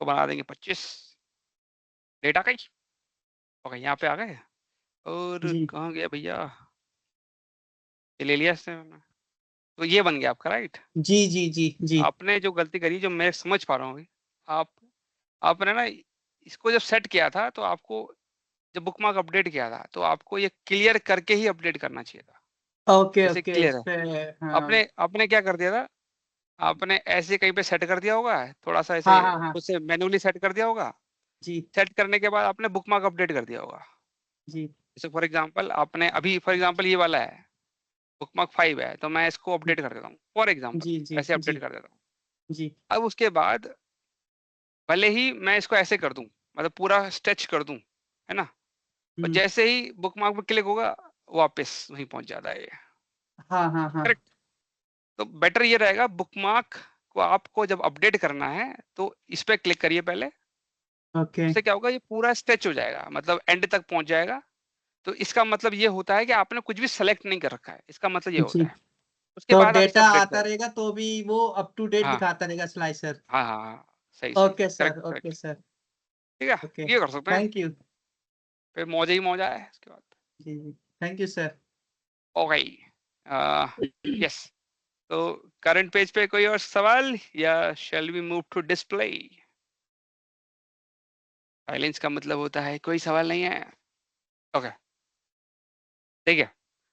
को बना देंगे 25। डेट आ गई, ओके यहाँ पे आ गए, और जी कहाँ गया भैया, ये ले लिया इसने मैंने। तो ये बन गया आपका, राइट। जी जी जी जी। आपने जो गलती करी, जो मैं समझ पा रहा हूँ अभी, आप आपने ना इसको जब सेट किया था तो आपको जब बुकमार्क अपडेट किया था तो आपको ये क्लियर करके ही अपडेट करना चाहिए था। ओके जैसे ओके क्लियर इस है, पे। हाँ आपने आपने क्या कर दिया था, आपने ऐसे कहीं पे सेट कर दिया होगा, थोड़ा सा ऐसे हाँ हाँ हाँ। खुद से मैन्युअली सेट कर दिया होगा। जी सेट करने के बाद आपने बुकमार्क अपडेट कर दिया होगा। जी जैसे फॉर एग्जांपल आपने अभी फॉर एग्जांपल ये वाला है, बुकमार्क 5 है, तो मैं इसको अपडेट कर देता हूँ फॉर एग्जांपल, जी जी ऐसे अपडेट जी कर देता हूँ। जी। अब उसके बाद भले ही मैं इसको ऐसे कर दूं, मतलब पूरा स्ट्रेच कर दूं, है ना, और हम्म। जैसे ही बुकमार्क पे क्लिक होगा वापस वहीं पहुंच जाता है ये। हाँ हाँ हाँ। करेक्ट, तो बेटर ये रहेगा बुकमार्क को आपको जब अपडेट करना है तो इस पे क्लिक करिए पहले। ओके। उससे क्या होगा, ये पूरा स्ट्रेच हो जाएगा, मतलब एंड तक पहुंच जाएगा। तो इसका मतलब ये होता है कि आपने कुछ भी सेलेक्ट नहीं कर रखा है, इसका मतलब ये जी। होता है। उसके तो बाद आप इसे डेटा अपडेट आता करें। रहेगा तो भी वो अप टू डेट हाँ दिखाता रहेगा स्लाइसर। हाँ हाँ हाँ, सही सही, okay correct sir okay correct. Sir. ठीक है, ओके ये कर सकते हैं, थैंक यू। फिर मौजा ही मौजा है इसके बाद। जी जी thank you sir. Okay, yes, तो करंट पेज पे कोई और सवाल, या shall we move to display? Silence का मतलब होता है कोई सवाल नहीं है। ओके, ठीक है,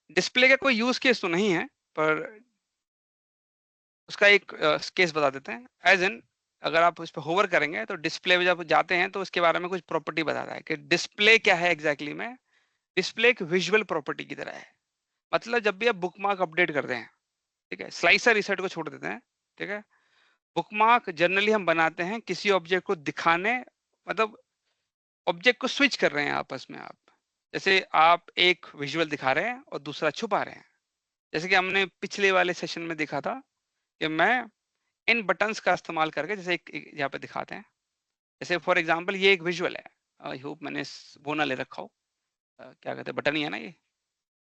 डिस्प्ले का कोई यूज केस तो नहीं है, पर उसका एक केस बता देते हैं। एज इन, अगर आप उस पर होवर करेंगे तो डिस्प्ले में जब जाते हैं तो उसके बारे में कुछ प्रॉपर्टी बताता है कि डिस्प्ले क्या है एग्जैक्टली में। डिस्प्ले एक विजुअल प्रॉपर्टी की तरह है, मतलब जब भी आप बुकमार्क अपडेट करते हैं, ठीक है, स्लाइसर रिसेट को छोड़ देते हैं, ठीक है, बुकमार्क जनरली हम बनाते हैं किसी ऑब्जेक्ट को दिखाने, मतलब ऑब्जेक्ट को स्विच कर रहे हैं आपस में आप, जैसे आप एक विजुअल दिखा रहे हैं और दूसरा छुपा रहे हैं। जैसे कि हमने पिछले वाले सेशन में देखा था कि मैं इन बटन्स का इस्तेमाल करके, जैसे एक यहाँ पे दिखाते हैं, जैसे फॉर एग्जांपल ये एक विजुअल है, आई होप मैंने वो ना ले रखा हो, क्या कहते हैं, बटन ही है ना ये,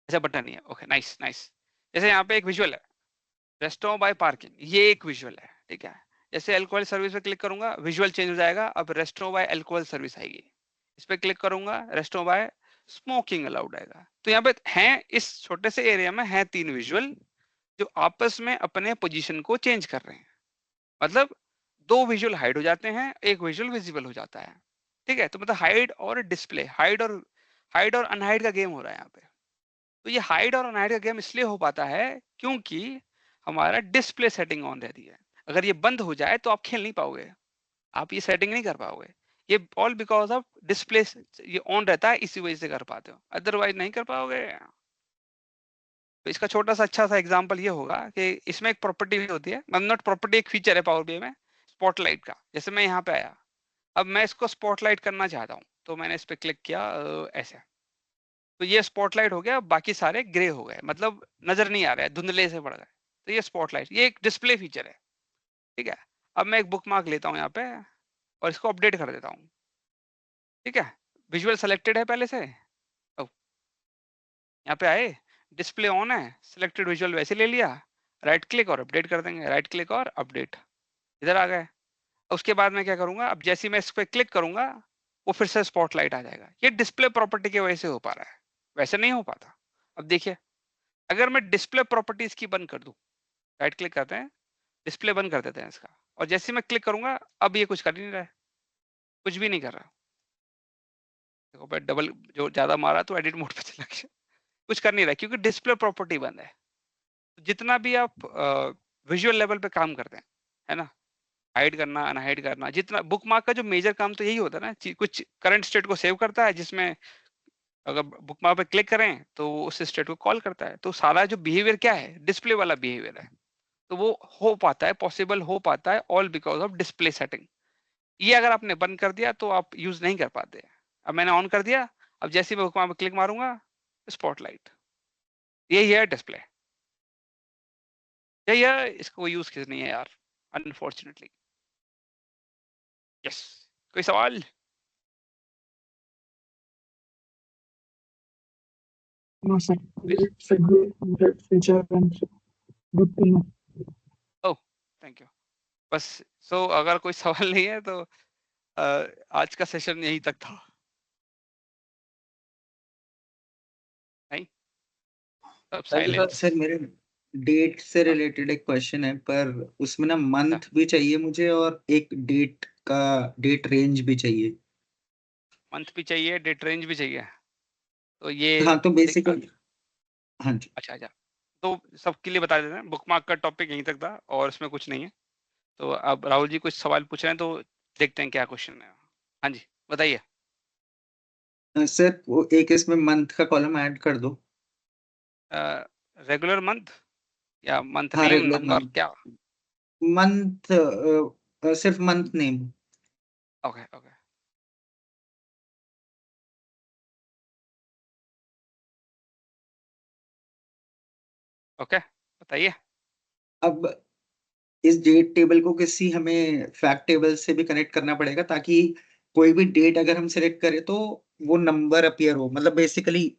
अच्छा बटन ही है, ओके नाइस नाइस। जैसे यहाँ पे एक विजुअल है, रेस्टोरेंट बाय पार्किंग, ये एक विजुअल है, ठीक है। जैसे अल्कोहल सर्विस पे क्लिक करूंगा विजुअल चेंज हो जाएगा, अब रेस्टोरेंट बाय अल्कोहल सर्विस आएगी। इस पे क्लिक करूंगा रेस्टोरेंट बाय स्मोकिंग अलाउड आएगा। तो यहाँ पे हैं, इस छोटे से एरिया में हैं 3 विजुअल जो आपस में अपने पोजीशन को चेंज कर रहे हैं। मतलब 2 विजुअल हाइड हो जाते हैं, 1 विजुअल विजिबल हो जाता है। ठीक है, तो मतलब हाइड और डिस्प्ले, हाइड और अनहाइड का गेम हो रहा है यहाँ पे। तो ये हाइड और अनहाइड का गेम इसलिए हो पाता है क्योंकि हमारा डिस्प्ले सेटिंग ऑन रहती है। अगर ये बंद हो जाए तो आप खेल नहीं पाओगे, आप ये सेटिंग नहीं कर पाओगे। ये ऑल बिकॉज ऑफ डिस्प्ले ये ऑन रहता है, इसी वजह से कर पाते हो, अदरवाइज नहीं कर पाओगे। तो इसका छोटा सा अच्छा सा एग्जांपल ये होगा कि इसमें एक प्रॉपर्टी होती है, मतलब नॉट प्रॉपर्टी, एक फीचर है पावर बीआई में स्पॉटलाइट का। जैसे मैं यहाँ पे आया, अब मैं इसको स्पॉटलाइट करना चाहता हूँ, तो मैंने इस पर क्लिक किया ऐसे, तो ये स्पॉटलाइट हो गया, बाकी सारे ग्रे हो गए, मतलब नजर नहीं आ रहा है, धुंधले से पड़ गए। तो ये स्पॉटलाइट, ये एक डिस्प्ले फीचर है। ठीक है, अब मैं एक बुक मार्क लेता हूँ यहाँ पे और इसको अपडेट कर देता हूँ। ठीक है, विजुअल सेलेक्टेड है पहले से, यहाँ पे आए, डिस्प्ले ऑन है, सिलेक्टेड विजुअल वैसे ले लिया, राइट क्लिक और अपडेट कर देंगे, राइट क्लिक और अपडेट, इधर आ गए। उसके बाद मैं क्या करूंगा, अब जैसे ही मैं इस पर क्लिक करूंगा वो फिर से स्पॉटलाइट आ जाएगा। ये डिस्प्ले प्रॉपर्टी की वजह से हो पा रहा है, वैसे नहीं हो पाता। अब देखिए, अगर मैं डिस्प्ले प्रॉपर्टीज की बंद कर दूं, राइट क्लिक करते हैं, डिस्प्ले बंद कर देते हैं इसका, और जैसे ही मैं क्लिक करूंगा अब ये कुछ कर ही नहीं रहा है, कुछ भी नहीं कर रहा। देखो मैं डबल जो ज्यादा मारा तो एडिट मोड पे चला गया, कुछ कर नहीं रहा क्योंकि डिस्प्ले प्रॉपर्टी बंद है। जितना भी आप विजुअल लेवल पे काम करते हैं, है ना, हाइड करना, अनहाइड करना, जितना बुक मार्क का जो मेजर काम तो यही होता है ना, कुछ करंट स्टेट को सेव करता है, जिसमें अगर बुक मार्क पे क्लिक करें तो वो उस स्टेट को कॉल करता है। तो सारा जो बिहेवियर क्या है, डिस्प्ले वाला बिहेवियर है। तो वो हो पाता है, पॉसिबल हो पाता है, all because of display setting. ये अगर आपने बंद कर दिया तो आप यूज नहीं कर पाते। अब मैंने ऑन कर दिया, अब जैसे ही मैं बुक मार्क पे क्लिक मारूंगा, स्पॉटलाइट, यही है डिस्प्ले। या इसको यूज किस नहीं है यार, अनफॉर्चुनेटली। यस, कोई सवाल? No, sir. It's a good feature and good to know. Oh, thank you. बस, सो अगर कोई सवाल नहीं है तो आज का सेशन यहीं तक था। नहीं, सब Thank you, साइलेंट। सर मेरे डेट से रिलेटेड एक क्वेश्चन है, पर उसमें ना मंथ भी चाहिए मुझे और एक डेट रेंज भी चाहिए। मंथ भी चाहिए, डेट रेंज भी चाहिए, तो ये हाँ तो बेसिकली, हाँ जी। अच्छा अच्छा, तो सबके लिए बता देते हैं, बुक मार्क का टॉपिक यहीं तक था और इसमें कुछ नहीं है। तो अब राहुल जी कुछ सवाल पूछ रहे हैं, तो देखते हैं क्या क्वेश्चन है। हाँ जी, बताइए। सर वो एक इसमें मंथ का कॉलम ऐड कर दो। रेगुलर मंथ या मंथ हाँ नेम रेगुलर नंबर क्या? मंथ, सिर्फ month name. Okay okay, okay, बताइए। अब इस डेट टेबल को किसी हमें फैक्ट टेबल से भी कनेक्ट करना पड़ेगा, ताकि कोई भी डेट अगर हम सेलेक्ट करें तो वो नंबर अपीयर हो। मतलब basically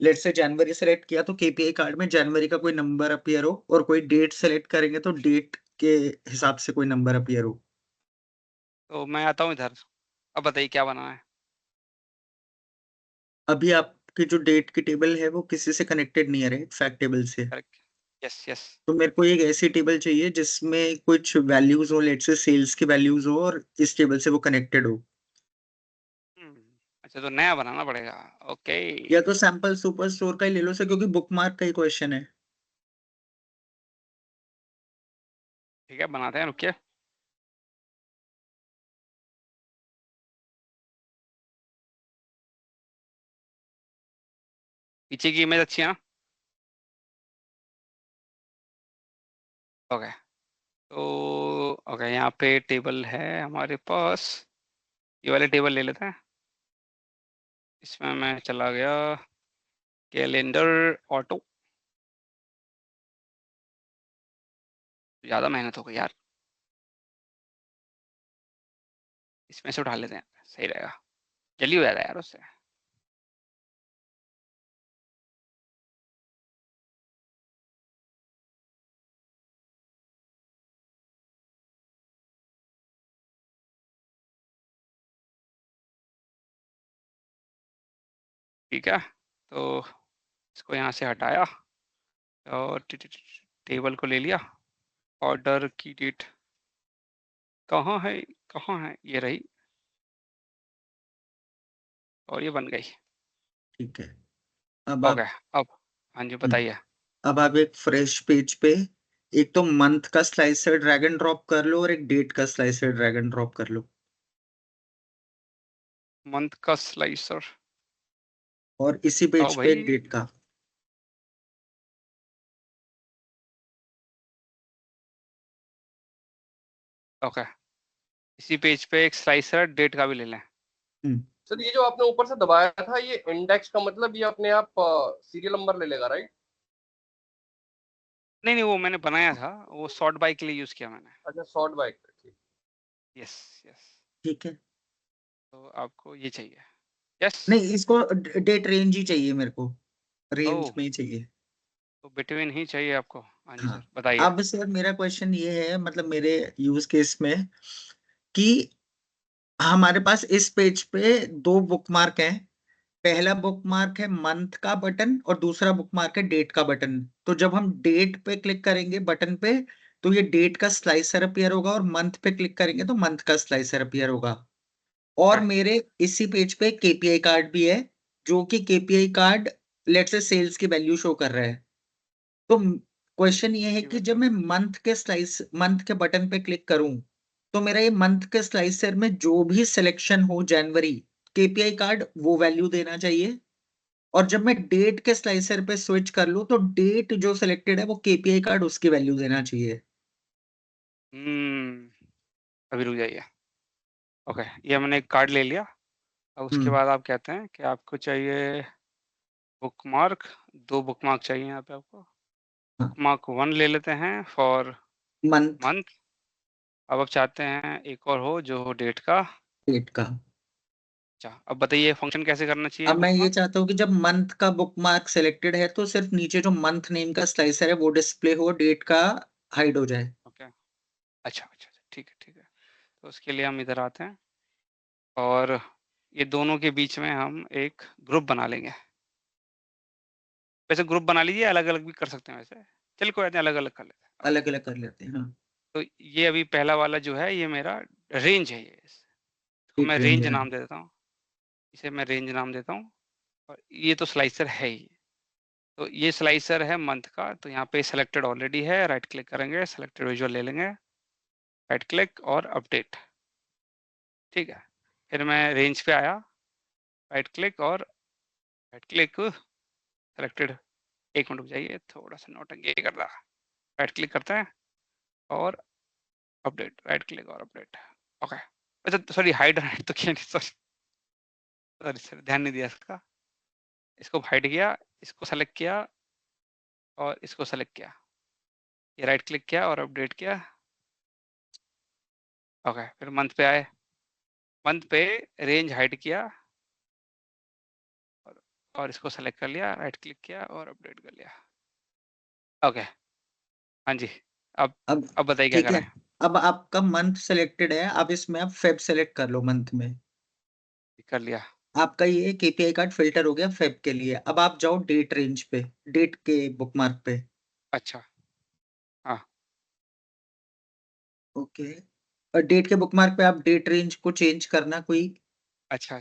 let's say January select किया तो केपीआई कार्ड में जनवरी का कोई नंबर अपीयर हो, और कोई डेट सेलेक्ट करेंगे तो डेट के हिसाब से कोई नंबर अपीयर हो। तो मैं आता हूँ इधर, अब बताइए क्या बनाना है। अभी आपकी जो डेट की टेबल है वो किसी से कनेक्टेड नहीं है, राइट, फैक्ट टेबल से। Correct, yes yes. तो मेरे को एक ऐसी टेबल चाहिए जिसमें कुछ वैल्यूज हो, लेट्स से सेल्स की वैल्यूज हो, और इस टेबल से वो कनेक्टेड हो। अच्छा, तो नया बनाना पड़ेगा, ओके। या तो सैंपल सुपर स्टोर का ही ले लो सर, क्योंकि बुकमार्क का ही क्वेश्चन है। ठीक है, बनाते हैं, रुकिए। पीछे की इमेज अच्छी है ना? ओके, तो ओके, यहाँ पे टेबल है हमारे पास, ये वाले टेबल ले लेते हैं। इसमें मैं चला गया कैलेंडर ऑटो, ज़्यादा मेहनत हो गई यार, इसमें से उठा लेते हैं, सही रहेगा, जल्दी हो जाएगा यार उससे। ठीक है, तो इसको यहाँ से हटाया और टेबल को ले लिया, ऑर्डर की डेट कहाँ है, ये रही और ये बन गई। ठीक है, अब आप ओके, अब हाँ जी बताइए। अब आप एक फ्रेश पेज पे एक तो मंथ का स्लाइसर ड्रैग एंड ड्रॉप कर लो और एक डेट का स्लाइसर ड्रैग एंड ड्रॉप कर लो, मंथ का स्लाइसर और इसी तो पेज पे एक भाई डेट का। ओके, इसी पेज पे एक स्लाइसर डेट का भी ले लें। सर ये जो आपने ऊपर से दबाया था, ये इंडेक्स का मतलब ये अपने आप सीरियल नंबर ले लेगा, राइट? नहीं वो मैंने बनाया था, वो सॉर्ट बाय के लिए यूज किया मैंने। अच्छा, सॉर्ट बाय, ठीक। यस यस, ठीक है, तो आपको ये चाहिए? यस। नहीं इसको डेट रेंज ही चाहिए मेरे को, रेंज ओह, में ही चाहिए। तो बिटवीन ही चाहिए आपको? हाँ जी हाँ, सर बताइए। अब सर मेरा क्वेश्चन ये है, मतलब मेरे यूज केस में कि हमारे पास इस पेज पे दो बुकमार्क हैं। पहला बुकमार्क है मंथ का बटन और दूसरा बुकमार्क है डेट का बटन। तो जब हम डेट पे क्लिक करेंगे बटन पे, तो ये डेट का स्लाइसर अपीयर होगा, और मंथ पे क्लिक करेंगे तो मंथ का स्लाइसर अपीयर होगा। और Okay. मेरे इसी पेज पे केपीआई कार्ड भी है, जो कि केपीआई कार्ड लेट्स से सेल्स की वैल्यू शो कर रहा है। तो क्वेश्चन ये है कि जब मैं मंथ के बटन पे क्लिक करूं, तो मेरा ये मंथ के स्लाइसर में जो भी सिलेक्शन हो जनवरी, केपीआई कार्ड वो वैल्यू देना चाहिए। और जब मैं डेट के स्लाइसर पे स्विच कर लूं, तो डेट जो सिलेक्टेड है वो केपीआई कार्ड उसकी वैल्यू देना चाहिए। अभी रुक जाइए। ओके, ये मैंने एक कार्ड ले लिया। अब उसके बाद आप कहते हैं कि आपको चाहिए बुकमार्क, 2 बुकमार्क चाहिए यहाँ पे आपको। हाँ। बुकमार्क 1 ले लेते हैं फॉर मंथ मंथ। अब आप चाहते हैं एक और हो जो हो डेट का। डेट का। अच्छा, अब बताइए फंक्शन कैसे करना चाहिए अब मैं ये बुकमार्क? चाहता हूँ कि जब मंथ का बुकमार्क सिलेक्टेड है, तो सिर्फ नीचे जो मंथ नेम का स्लाइसर है वो डिस्प्ले हो, डेट का हाइड हो जाए। ओके, अच्छा, ठीक है। तो उसके लिए हम इधर आते हैं और ये दोनों के बीच में हम एक ग्रुप बना लेंगे। वैसे ग्रुप बना लीजिए, अलग-अलग भी कर सकते हैं वैसे। चलिए कोई बात नहीं, अलग-अलग कर लेते हैं। अलग अलग कर लेते हैं, हाँ। तो ये अभी पहला वाला जो है ये मेरा रेंज है ये। इसको डेट मैं रेंज रेंज है। नाम दे देता हूँ। इसे मैं रेंज नाम देता हूँ और ये तो स्लाइसर है ही। तो ये स्लाइसर है मंथ का, तो यहाँ पे सेलेक्टेड ऑलरेडी है, राइट क्लिक करेंगे, सेलेक्टेड विजुअल ले लेंगे, राइट क्लिक और अपडेट। ठीक है, फिर मैं रेंज पे आया, राइट क्लिक और राइट क्लिक सेलेक्टेड। एक मिनट रुक जाइए, थोड़ा सा नौटंकी कर रहा। राइट क्लिक करते हैं और अपडेट, राइट क्लिक और अपडेट। ओके, अच्छा सॉरी, हाइड तो किया नहीं, सॉरी सर, ध्यान नहीं दिया इसका। इसको हाइड किया, इसको सेलेक्ट किया और इसको सेलेक्ट किया, ये राइट क्लिक किया और अपडेट किया। ओके, फिर मंथ पे आए, मंथ पे रेंज हाइड किया और इसको सेलेक्ट कर लिया, राइट क्लिक किया और अपडेट कर लिया। ओके, हाँ जी, अब अब बताइए क्या ठीक है, करें? अब आपका मंथ सिलेक्टेड है, अब इसमें आप फेब सेलेक्ट कर लो मंथ में। कर लिया। आपका ये केपीआई कार्ड फिल्टर हो गया फेब के लिए। अब आप जाओ डेट रेंज पे, डेट के बुकमार्क पे। अच्छा, हाँ, ओके, और डेट के बुकमार्क पे आप डेट रेंज को चेंज करना कोई, अच्छा।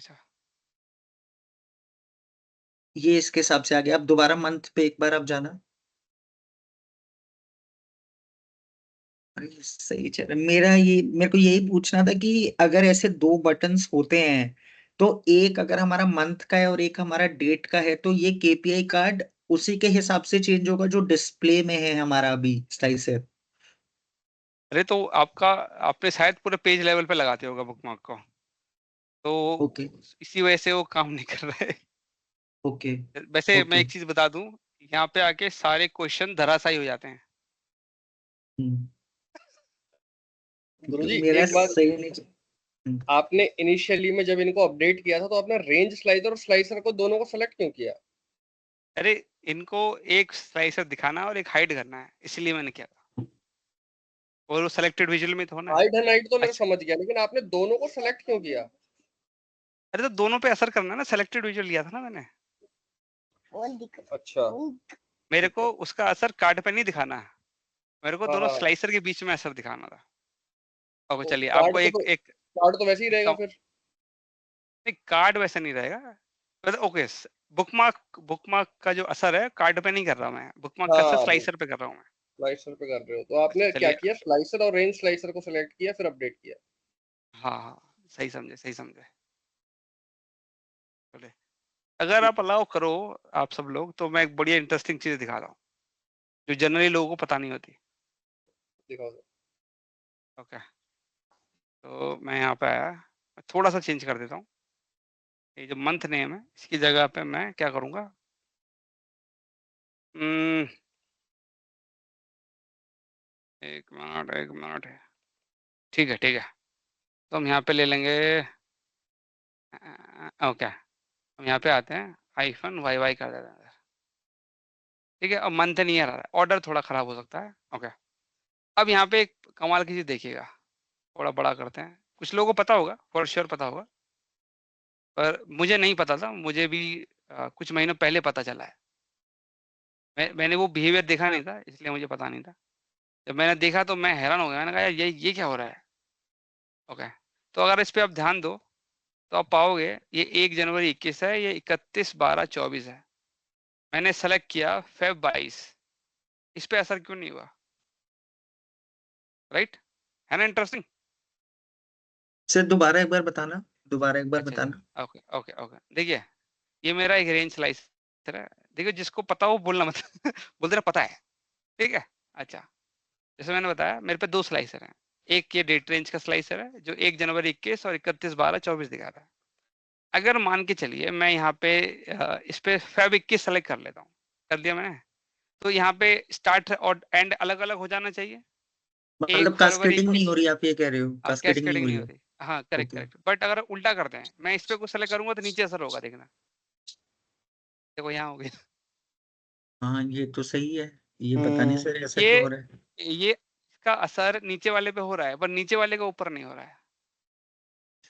ये इसके हिसाब से आ गया। अब दोबारा मंथ पे एक बार आप जाना। अरे सही चल रहा है। मेरे को यही पूछना था कि अगर ऐसे दो बटन्स होते हैं, तो एक अगर हमारा मंथ का है और एक हमारा डेट का है, तो ये केपीआई कार्ड उसी के हिसाब से चेंज होगा जो डिस्प्ले में है हमारा अभी स्लाइसर। अरे तो आपने शायद पूरे पेज लेवल पे लगाते होगा बुकमार्क को, तो ओके इसी वजह से वो काम नहीं कर रहा है। ओके वैसे मैं ओके। एक चीज बता दूं, यहाँ पे आके सारे क्वेश्चन धराशायी हो जाते हैं। गुरुजी मेरा एक बात, सही नहीं हम्म। आपने इनिशियली में जब इनको अपडेट किया था, तो आपने रेंज स्लाइसर और स्लाइसर को दोनों को सेलेक्ट क्यों किया? अरे इनको एक स्लाइसर दिखाना है और एक हाइड करना है, इसलिए मैंने किया था, और वो सेलेक्टेड विजुअल में तो होना है। हाइड एंड हाइड तो मैं अच्छा, समझ गया, लेकिन आपने दोनों को सेलेक्ट क्यों किया? अरे तो दोनों पे असर करना है ना, सेलेक्टेड विजुअल लिया था ना मैंने। अच्छा मेरे को उसका असर कार्ड पे नहीं दिखाना है, मेरे को हाँ, दोनों हाँ। स्लाइसर के बीच में असर दिखाना था। ओके तो चलिए, कार्ड आपको को एक तो एक कार्ड तो वैसे ही रहेगा कम- फिर। नहीं, कार्ड वैसे नहीं रहेगा, मतलब ओके, बुकमार्क का जो असर है कार्ड पे नहीं कर रहा मैं, बुकमार्क का असर हाँ, स्लाइसर पे कर रहा हूँ मैं। स्लाइसर पे कर रहे हो तो आपने अच्छा क्या चलिए, किया, स्लाइसर और रेंज स्लाइसर को सिलेक्ट किया फिर अपडेट किया। हाँ हाँ, सही समझे सही समझे। चलिए, अगर आप अलाउ करो आप सब लोग, तो मैं एक बढ़िया इंटरेस्टिंग चीज दिखा रहा हूँ जो जनरली लोगों को पता नहीं होती। दिखाओ। ओके, तो मैं यहाँ पे आया, मैं थोड़ा सा चेंज कर देता हूँ, ये जो मंथ नेम है इसकी जगह पे मैं क्या करूँगा, एक मिनट है, ठीक है ठीक है, तो हम यहाँ पे ले लेंगे, ओके हम यहाँ पे आते हैं, -YY कर देते हैं, ठीक है। अब मंथ नहीं आ रहा है, ऑर्डर थोड़ा खराब हो सकता है। ओके, अब यहाँ पे एक कमाल की चीज देखिएगा, थोड़ा बड़ा करते हैं, कुछ लोगों को पता होगा, फॉर श्योर पता होगा, पर मुझे नहीं पता था, मुझे भी कुछ महीनों पहले पता चला है। मैंने वो बिहेवियर देखा नहीं था, इसलिए मुझे पता नहीं था। जब मैंने देखा तो मैं हैरान हो गया, मैंने कहा यार ये क्या हो रहा है। ओके, तो अगर इस पे आप ध्यान दो तो आप पाओगे ये 1 जनवरी 21 है, ये 31/12/24 है। मैंने सेलेक्ट किया Feb 22, इस पे असर क्यों नहीं हुआ, राइट, है ना इंटरेस्टिंग। सर दोबारा एक बार बताना, दोबारा एक बार अच्छा बताना। ओके ओके ओके, देखिए ये मेरा एक रेंज स्लाइसर है, देखिए जिसको पता हो बोलना मत बोल देना पता है, ठीक है। अच्छा, जैसे मैंने बताया मेरे पे 2 स्लाइसर हैं, एक ये डेट रेंज का स्लाइसर है जो 1 जनवरी 21 और 31/12/24 दिखा रहा है। अगर मान के चलिए मैं यहाँ पे इस पे Feb 21 सेलेक्ट कर लेता हूँ, कर दिया मैंने, तो यहाँ पे स्टार्ट और एंड अलग अलग हो जाना चाहिए। 1 मतलब फरवरी कास्केडिंग नहीं हो रही, आप ये कह रहे हो, कास्केडिंग नहीं कैस्केडिंग हो नहीं रही है। होती, हाँ करेक्ट ओके। करेक्ट, बट अगर उल्टा करते हैं, मैं इस पे कुछ सेलेक्ट करूंगा तो नीचे असर होगा, देखना देखो यहाँ हो गया। हाँ ये तो सही है, ये पता नहीं सर ऐसा ये क्यों हो रहा है। ये इसका असर नीचे वाले पे हो रहा है, पर नीचे वाले का ऊपर नहीं हो रहा है।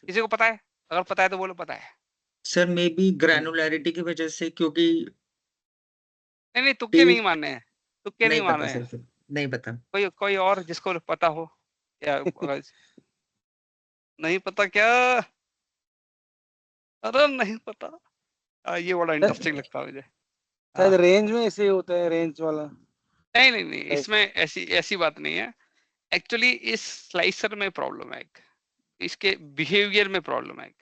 किसी को पता है, अगर पता है तो बोलो पता है। सर मे बी ग्रैनुलैरिटी की वजह से, क्योंकि नहीं नहीं, तुक्के नहीं पेज मारने हैं, तुक्के नहीं नहीं पता मारने हैं। सर, नहीं पता। कोई कोई और जिसको पता हो, या नहीं पता क्या, अरे नहीं पता, ये बड़ा इंटरेस्टिंग लगता है मुझे। शायद रेंज में ऐसे होता है, रेंज वाला। नहीं नहीं नहीं, इसमें ऐसी ऐसी बात नहीं है, एक्चुअली इस स्लाइसर में प्रॉब्लम है एक, इसके बिहेवियर में प्रॉब्लम है एक।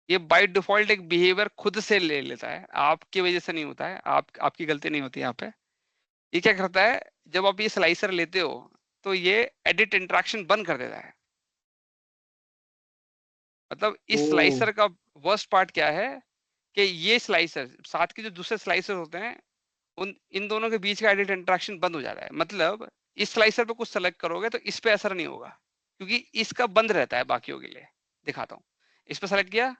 ये बाय डिफॉल्ट एक बिहेवियर खुद से ले लेता है, आपकी वजह से नहीं होता है, आपकी गलती नहीं होती यहाँ पे। ये क्या करता है, जब आप ये स्लाइसर लेते हो तो ये एडिट इंटरेक्शन बंद कर देता है। मतलब इस स्लाइसर का वर्स्ट पार्ट क्या है कि ये स्लाइसर साथ के जो दूसरे स्लाइसर होते हैं, उन इन दोनों के बीच का एडिट इंटरेक्शन बंद हो जाता है। मतलब इस स्लाइसर पे कुछ सेलेक्ट करोगे तो इस पे असर नहीं होगा, क्योंकि इसका बंद रहता है बाकियों के लिए। दिखाता हूँ, इस पे सेलेक्ट किया,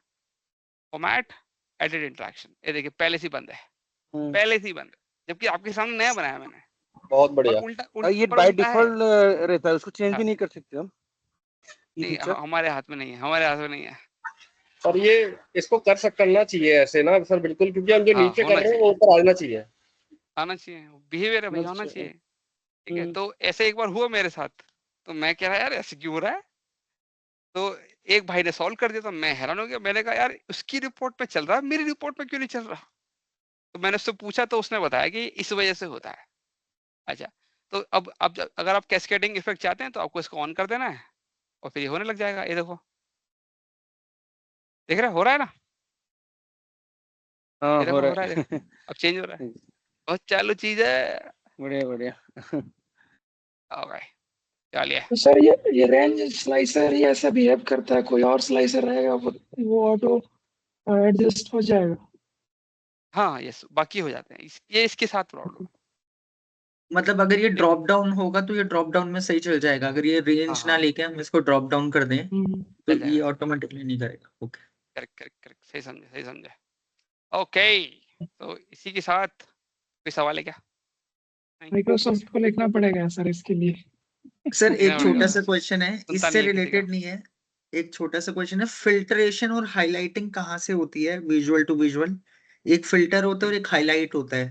फॉर्मेट, एडिट इंटरेक्शन, ये देखिए पहले से ही बंद है, पहले से ही बंद है, जबकि आपके सामने नया बनाया मैंने। बहुत पर बढ़िया। ये पर बाय उल्टा है। डिफॉल्ट रहता है, उसको चेंज भी नहीं कर सकते हम, ये नहीं, फीचर। हमारे हाथ में नहीं है, हमारे हाथ में नहीं है। और ये इसको करना चाहिए ऐसे ना सर, बिल्कुल, क्योंकि हम जो हाँ, नीचे होना कर रहे हैं चाहिए, वो ऊपर आना चाहिए। आना चाहिए, बिहेवियर है भैया, होना चाहिए, ठीक है। तो ऐसे एक बार हुआ मेरे साथ, तो मैं कह रहा यार ऐसे क्यों हो रहा है, तो एक भाई ने सॉल्व कर दिया, तो मैं हैरान हो गया, मैंने कहा यार उसकी रिपोर्ट पे चल रहा है, मेरी रिपोर्ट पे क्यों नहीं चल रहा। तो मैंने उससे पूछा तो उसने बताया कि इस वजह से होता है। अच्छा, तो अब अगर आप कैस्केडिंग इफेक्ट चाहते हैं तो आपको इसको ऑन कर देना है और फिर ये होने लग जाएगा। ये देखो, देख रहे हो रहा है ना, हाँ ये हो देखो हो रहा रहा है, है। देखो अब चेंज हो रहा है, बहुत चालू चीज है। बढ़िया बढ़िया। ओके, चलिए, तो सर ये रेंज स्लाइसर ही ऐसा बिहेव करता है, कोई और स्लाइसर रहेगा वो ऑटो एडजस्ट हो जाएगा। हाँ यस, बाकी हो जाते हैं, ये इसके साथ प्रॉब्लम है। मतलब अगर ये ड्रॉप डाउन होगा तो ये ड्रॉप डाउन में सही चल जाएगा, अगर ये हाँ रेंज ना हाँ, लेके हम इसको ड्रॉप डाउन कर दें तो चल ये जाएगा, ऑटोमेटिकली नहीं करेगा। ओके। करेक्ट करेक्ट करेक्ट, सही समझे सही समझे। ओके, तो इसी के साथ कोई सवाल है क्या? नहीं, माइक्रोसॉफ्ट को लिखना पड़ेगा सर इसके लिए। सर लिखना एक पड़ेगा, छोटा सा क्वेश्चन है, सुनता इससे नहीं है किसी का। रिलेटेड नहीं है, एक छोटा सा क्वेश्चन है, फिल्ट्रेशन और हाइलाइटिंग कहाँ से होती है विजुअल टू विजुअल, एक फिल्टर होता है और एक हाईलाइट होता है।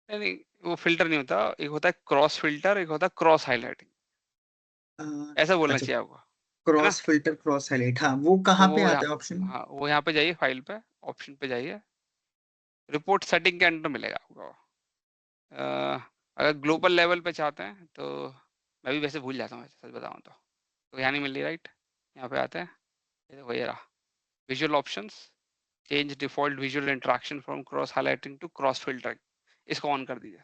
नहीं नहीं, वो फिल्टर नहीं होता, एक होता है क्रॉस फिल्टर, एक होता है क्रॉस हाईलाइटिंग, ऐसा बोलना अच्छा, चाहिए आपको, है ना? क्रॉस फिल्टर क्रॉस हाईलाइट, हाँ वो तो कहाँ पे वो आता यहाँ, है ऑप्शन? हाँ वो यहाँ पे जाइए, फाइल पे, ऑप्शन पे जाइए, रिपोर्ट सेटिंग के अंदर मिलेगा आपको। अगर ग्लोबल लेवल पे चाहते हैं तो मैं भी वैसे भूल जाता हूँ सच बताऊँ तो यहाँ नहीं मिल रही, राइट? यहाँ पे आते हैं, ये देखो ये रहा, visual options, change default visual interaction from cross highlighting to cross filtering, इसको ऑन कर दीजिए।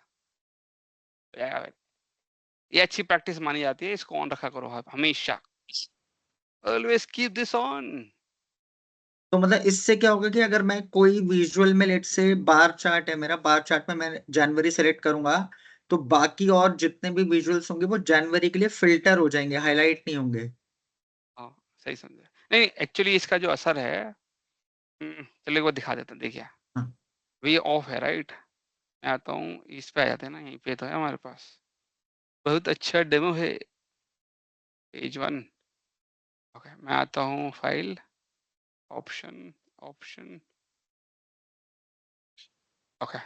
ये अच्छी प्रैक्टिस मानी जाती है, इसको ऑन रखा करो आप हमेशा, ऑलवेज कीप दिस ऑन। तो मतलब इससे क्या होगा कि अगर मैं कोई विजुअल में, लेट से बार चार्ट है मेरा, बार चार्ट में मैं जनवरी सेलेक्ट करूंगा तो बाकी और जितने भी विजुअल्स होंगे वो जनवरी के लिए फिल्टर हो जाएंगे, हाईलाइट नहीं होंगे। हाँ सही समझे। नहीं एक्चुअली इसका जो असर है, चलो एक बार दिखा देता हूँ, देखिए हाँ। ये ऑफ है, राइट? मैं आता हूँ, इस पे आ जाते हैं ना, यहीं पे तो है हमारे पास, बहुत अच्छा डेमो है, पेज 1। ओके, मैं आता हूँ file, option, option, okay,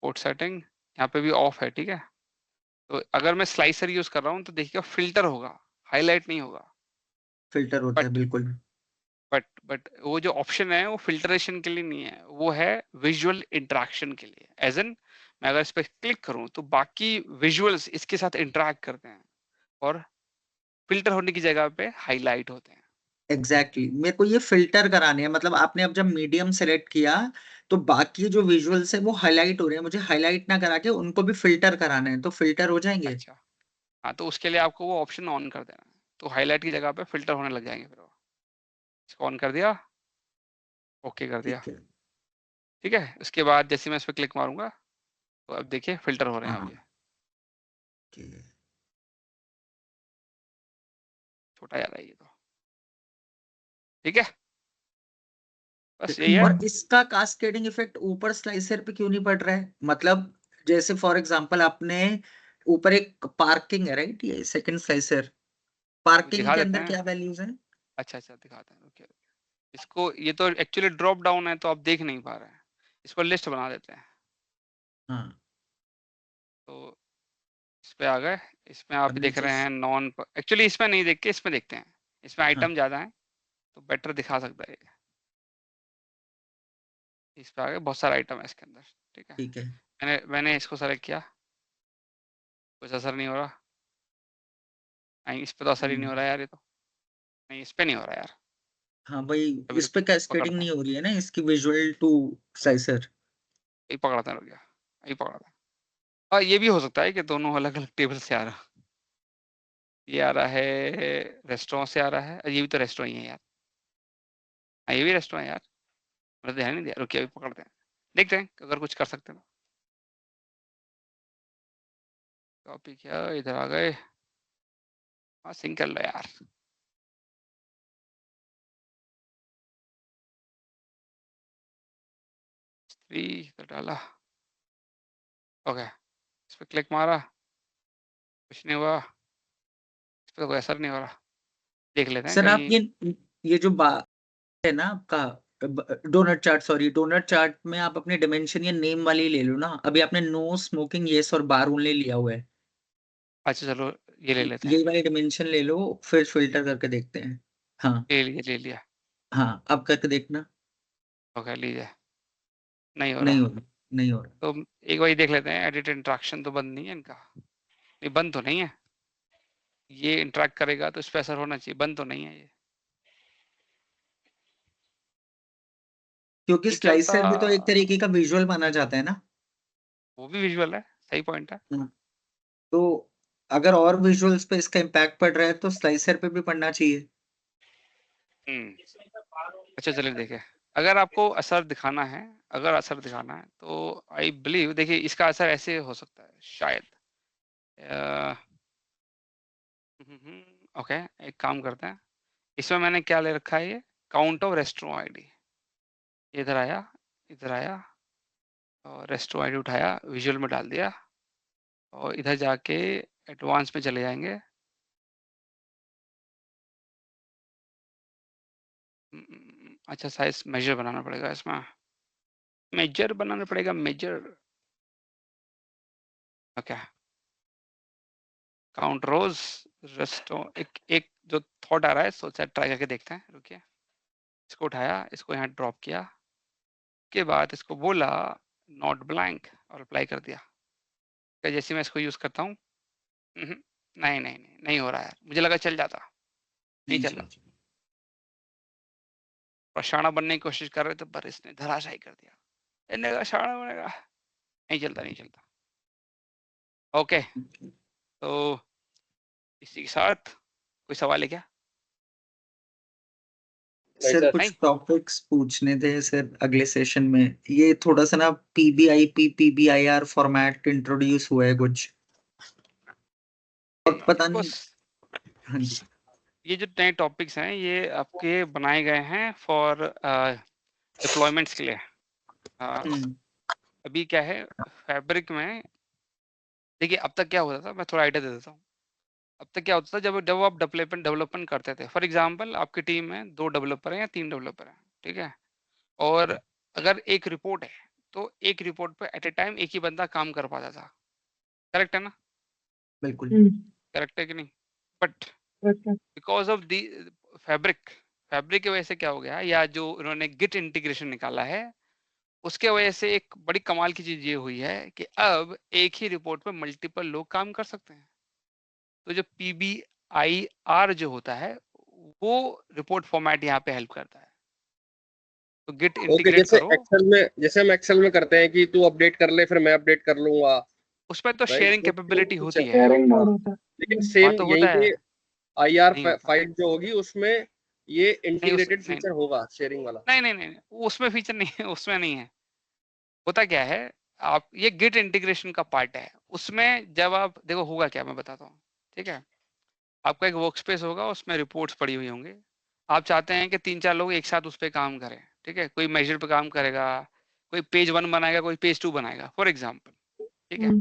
port setting, यहाँ पे भी ऑफ है, ठीक है? तो अगर मैं स्लाइसर यूज कर रहा हूँ तो देखिएगा फिल्टर होगा, हाईलाइट नहीं होगा। फिल्टर होता है बट बिल्कुल। बट वो जो ऑप्शन है वो फिल्टरेशन के लिए नहीं है, वो है विजुअल इंटरेक्शन के लिए। एज एन, मैं अगर इस पर क्लिक करूँ तो बाकी विजुअल्स इसके साथ इंटरेक्ट करते हैं और फिल्टर होने की जगह पे हाईलाइट होते हैं। Exactly exactly. मेरे को ये फिल्टर कराने हैं, मतलब आपने अब जब मीडियम सेलेक्ट किया तो बाकी जो विजुअल्स है वो हाईलाइट हो रहे हैं, मुझे हाईलाइट ना करा के उनको भी फिल्टर कराना है, तो फिल्टर हो जाएंगे। अच्छा, हाँ तो उसके लिए आपको वो ऑप्शन ऑन कर देना है, तो हाईलाइट की जगह पे फिल्टर होने लग जाएंगे फिर वो। इसको ऑन कर दिया, ओके कर दिया, ठीक है। ठीक है? उसके बाद जैसे मैं इस पर क्लिक मारूंगा तो अब देखिए फिल्टर हो रहे हैं, अब हाँ। ये ठीक है। छोटा जा रहा है ये तो, ठीक है? बस यही है। और इसका कास्केडिंग इफेक्ट ऊपर स्लाइसर पे क्यों नहीं पड़ रहा है? मतलब जैसे फॉर एग्जांपल आपने ऊपर एक पार्किंग है, राइट, ये सेकंड स्लाइसर, अभी पार्किंग दिखा के देते अंदर हैं, क्या वैल्यूज हैं? अच्छा अच्छा दिखाते हैं, रुकिए। इसको, ये तो एक्चुअली ड्रॉप डाउन है तो आप देख नहीं पा रहे हैं, इसको लिस्ट बना देते हैं। हाँ। तो इस पे आ गए, इसमें आप अब देख नीचे रहे हैं नॉन, एक्चुअली इसमें नहीं देख के इसमें देखते हैं, इसमें हाँ। आइटम ज्यादा है तो बेटर दिखा सकता है ये। इस पे आ गए, बहुत सारा आइटम है इसके अंदर, ठीक है? ठीक है। मैंने इसको सेलेक्ट किया, कुछ असर नहीं हो रहा, नहीं इस पे तो असर ही नहीं हो रहा यार, ये तो नहीं, इस पे नहीं हो रहा यार। हाँ भाई, अभी इस पे रुकिए, कैस्केडिंग पकड़ता हूँ, नहीं हो रही है ना इसकी, विजुअल टू स्लाइसर। यही पकड़ता है, रुक गया, यही पकड़ता है। और ये भी हो सकता है कि दोनों अलग अलग टेबल से आ रहा, ये आ रहा है रेस्टोरेंट से आ रहा है, और ये भी तो रेस्टोरेंट ही है यार, हाँ ये भी रेस्टोरेंट है यार, मतलब ध्यान नहीं दिया, रुकिए अभी पकड़ते हैं, देखते हैं अगर कुछ कर सकते हैं तो। कॉपी किया, इधर आ गए, हाँ सिंक कर लो यार, इधर डाला, ओके, इस पर क्लिक मारा, कुछ नहीं हुआ, इस पर कोई असर नहीं हो रहा, देख लेते हैं सर आप कहीं। ये जो बात है ना आपका, donut chart, sorry donut chart में आप अपने डायमेंशन या नेम वाली ले लो ना, अभी आपने नो स्मोकिंग येस और बार ओनली लिया हुआ है, अच्छा चलो ये ले लेते हैं, ये वाली डायमेंशन ले लो, फिर फिल्टर करके देखते हैं। हाँ। ले लिया, हाँ अब करके देखना। ओके लीजिए, नहीं हो नहीं रहा, हो रहा, नहीं हो रहा। तो एक बार देख लेते हैं, एडिट इंट्रैक्शन तो बंद नहीं है इनका, नहीं बंद तो नहीं है, ये इंटरेक्ट करेगा तो इस पर असर होना चाहिए, बंद तो नहीं है ये क्योंकि ये चलता, स्लाइसर भी तो एक तरीके का विजुअल माना जाता है ना। वो भी विजुअल है, सही पॉइंट है। हाँ, तो अगर और विजुअल्स पे इसका इम्पैक्ट पड़ रहा है तो स्लाइसर पे भी पड़ना चाहिए। अच्छा चलिए देखिए, अगर आपको असर दिखाना है, अगर असर दिखाना है तो आई बिलीव, देखिए इसका असर ऐसे हो सकता है शायद, ओके एक काम करते हैं, इसमें मैंने क्या ले रखा है, ये काउंट ऑफ रेस्टोरेंट आईडी, इधर आया, इधर आया और रेस्टोरेंट आईडी उठाया, विजुअल में डाल दिया और इधर जाके एडवांस में चले जाएंगे, अच्छा साइज मेजर बनाना पड़ेगा इसमें, मेजर बनाना पड़ेगा, मेजर। ओके, काउंट रोज, एक जो थॉट आ रहा है, सोचा ट्राई करके देखते हैं, रुकिए। इसको उठाया, इसको यहाँ ड्रॉप किया, के बाद इसको बोला नॉट ब्लैंक और अप्लाई कर दिया। जैसे मैं इसको यूज करता हूँ, नहीं हो रहा है, मुझे लगा चल जाता, नहीं चल रहा। और शाणा बनने की कोशिश कर रहे थे, पर इसने धराशायी कर दिया। इन्हें कहा शाणा बनेगा, नहीं चलता। ओके, तो इसी के साथ कोई सवाल है क्या? सर कुछ टॉपिक्स पूछने थे सर अगले सेशन में। ये थोड़ा सा ना पीबीआईपी पीबीआईआर फॉर्मेट इंट्रोड्यूस हुआ है कुछ, और पता नहीं। हाँ जी, ये जो नए टॉपिक्स हैं ये आपके बनाए गए हैं फॉर डिप्लॉयमेंट्स के लिए। अभी क्या है फैब्रिक में, देखिए अब तक क्या होता था, मैं थोड़ा आइडिया दे देता हूँ। अब तक क्या होता था, जब आप डेवलपमेंट करते थे, फॉर एग्जांपल आपकी टीम में 2 डेवलपर हैं या 3 डेवलपर हैं, ठीक है, और अगर एक रिपोर्ट है तो एक रिपोर्ट पे एट ए टाइम एक ही बंदा काम कर पाता था। करेक्ट है ना? बिल्कुल करेक्ट है कि नहीं? But because of the fabric की वजह से क्या हो गया, या जो उन्होंने गिट इंटीग्रेशन निकाला है उसके वजह से एक बड़ी कमाल की चीज ये हुई है कि अब एक ही रिपोर्ट पे मल्टीपल लोग काम कर सकते हैं। तो जो PBIR जो होता है वो रिपोर्ट फॉर्मेट यहाँ पे हेल्प करता है। तो गिट इंटीग्रेट जैसे करो, एक्सेल में, जैसे हम एक्सेल में करते हैं कि तू अपडेट कर ले फिर मैं अपडेट कर लूंगा, उसमें तो right? शेयरिंग तो कैपेबिलिटी कुछ होती है, शेयरिंग मोड होता है। लेकिन वहाँ सेम तो यहीं होता पे है, IR नहीं होता फाइल जो होगी उसमें ये नहीं, इंटीग्रेटेड फीचर होगा शेयरिंग वाला। नहीं, उसमें फीचर नहीं है, उसमें नहीं है। होता क्या है, आप ये गिट इंटीग्रेशन का पार्ट है। उसमें जब आप देखो होगा क्या, मैं बताता हूँ, ठीक है। आपका एक वर्क स्पेस होगा, उसमें रिपोर्ट्स पड़ी हुई होंगी। आप चाहते हैं कि 3-4 लोग एक साथ उस पर काम करें, ठीक है। कोई मेजर पे काम करेगा, कोई पेज 1 बनाएगा, कोई पेज 2 बनाएगा, फॉर एग्जाम्पल, ठीक है।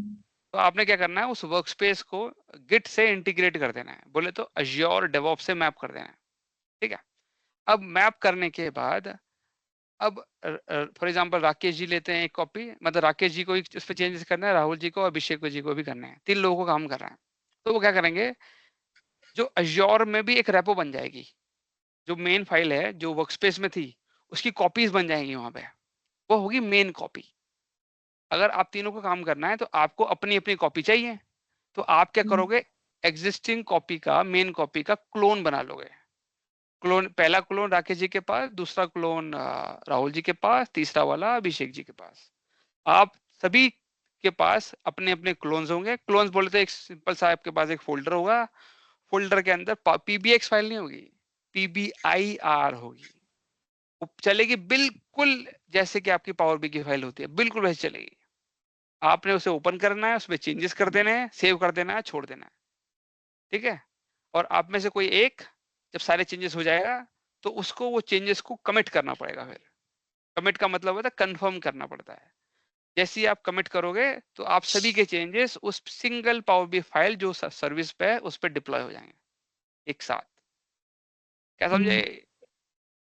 तो आपने क्या करना है, उस वर्क स्पेस को गिट से इंटीग्रेट कर देना है, बोले तो अज्योर डेवऑप्स से मैप कर देना है, ठीक है। अब मैप करने के बाद, अब फॉर एग्जांपल राकेश जी लेते हैं एक कॉपी, मतलब राकेश जी को उस पर चेंजेस करना है, राहुल जी को, अभिषेक जी को भी करना है, 3 लोगों को काम कर रहा है। तो वो क्या करेंगे, जो अज्योर में भी एक रेपो बन जाएगी, जो मेन फाइल है जो वर्कस्पेस में थी उसकी कॉपीज बन जाएंगी वहां पे, वो होगी मेन कॉपी। अगर आप तीनों को काम करना है तो आपको अपनी अपनी कॉपी चाहिए, तो आप क्या करोगे, एग्जिस्टिंग कॉपी का, मेन कॉपी का क्लोन बना लोगे। क्लोन, पहला क्लोन राकेश जी के पास, दूसरा क्लोन राहुल जी के पास, तीसरा वाला अभिषेक जी के पास। आप सभी के पास अपने अपने क्लोन्स होंगे। क्लोन्स बोले तो एक सिंपल सा आपके पास एक फोल्डर होगा, फोल्डर के अंदर PBX फाइल नहीं होगी, PBIR होगी। वो चलेगी बिल्कुल जैसे कि आपकी पावर बी की फाइल होती है, बिल्कुल वैसे चलेगी। आपने उसे ओपन करना है, उसमें चेंजेस कर देने हैं, सेव कर देना है, छोड़ देना है, ठीक है। और आप में से कोई एक, जब सारे चेंजेस हो जाएगा तो उसको वो चेंजेस को कमिट करना पड़ेगा। फिर कमिट का मतलब होता है कंफर्म करना पड़ता है। जैसे ही आप कमिट करोगे तो आप सभी के चेंजेस उस सिंगल पावर बी फाइल जो सर्विस पे है उस पर डिप्लॉय हो जाएंगे एक साथ। क्या समझे?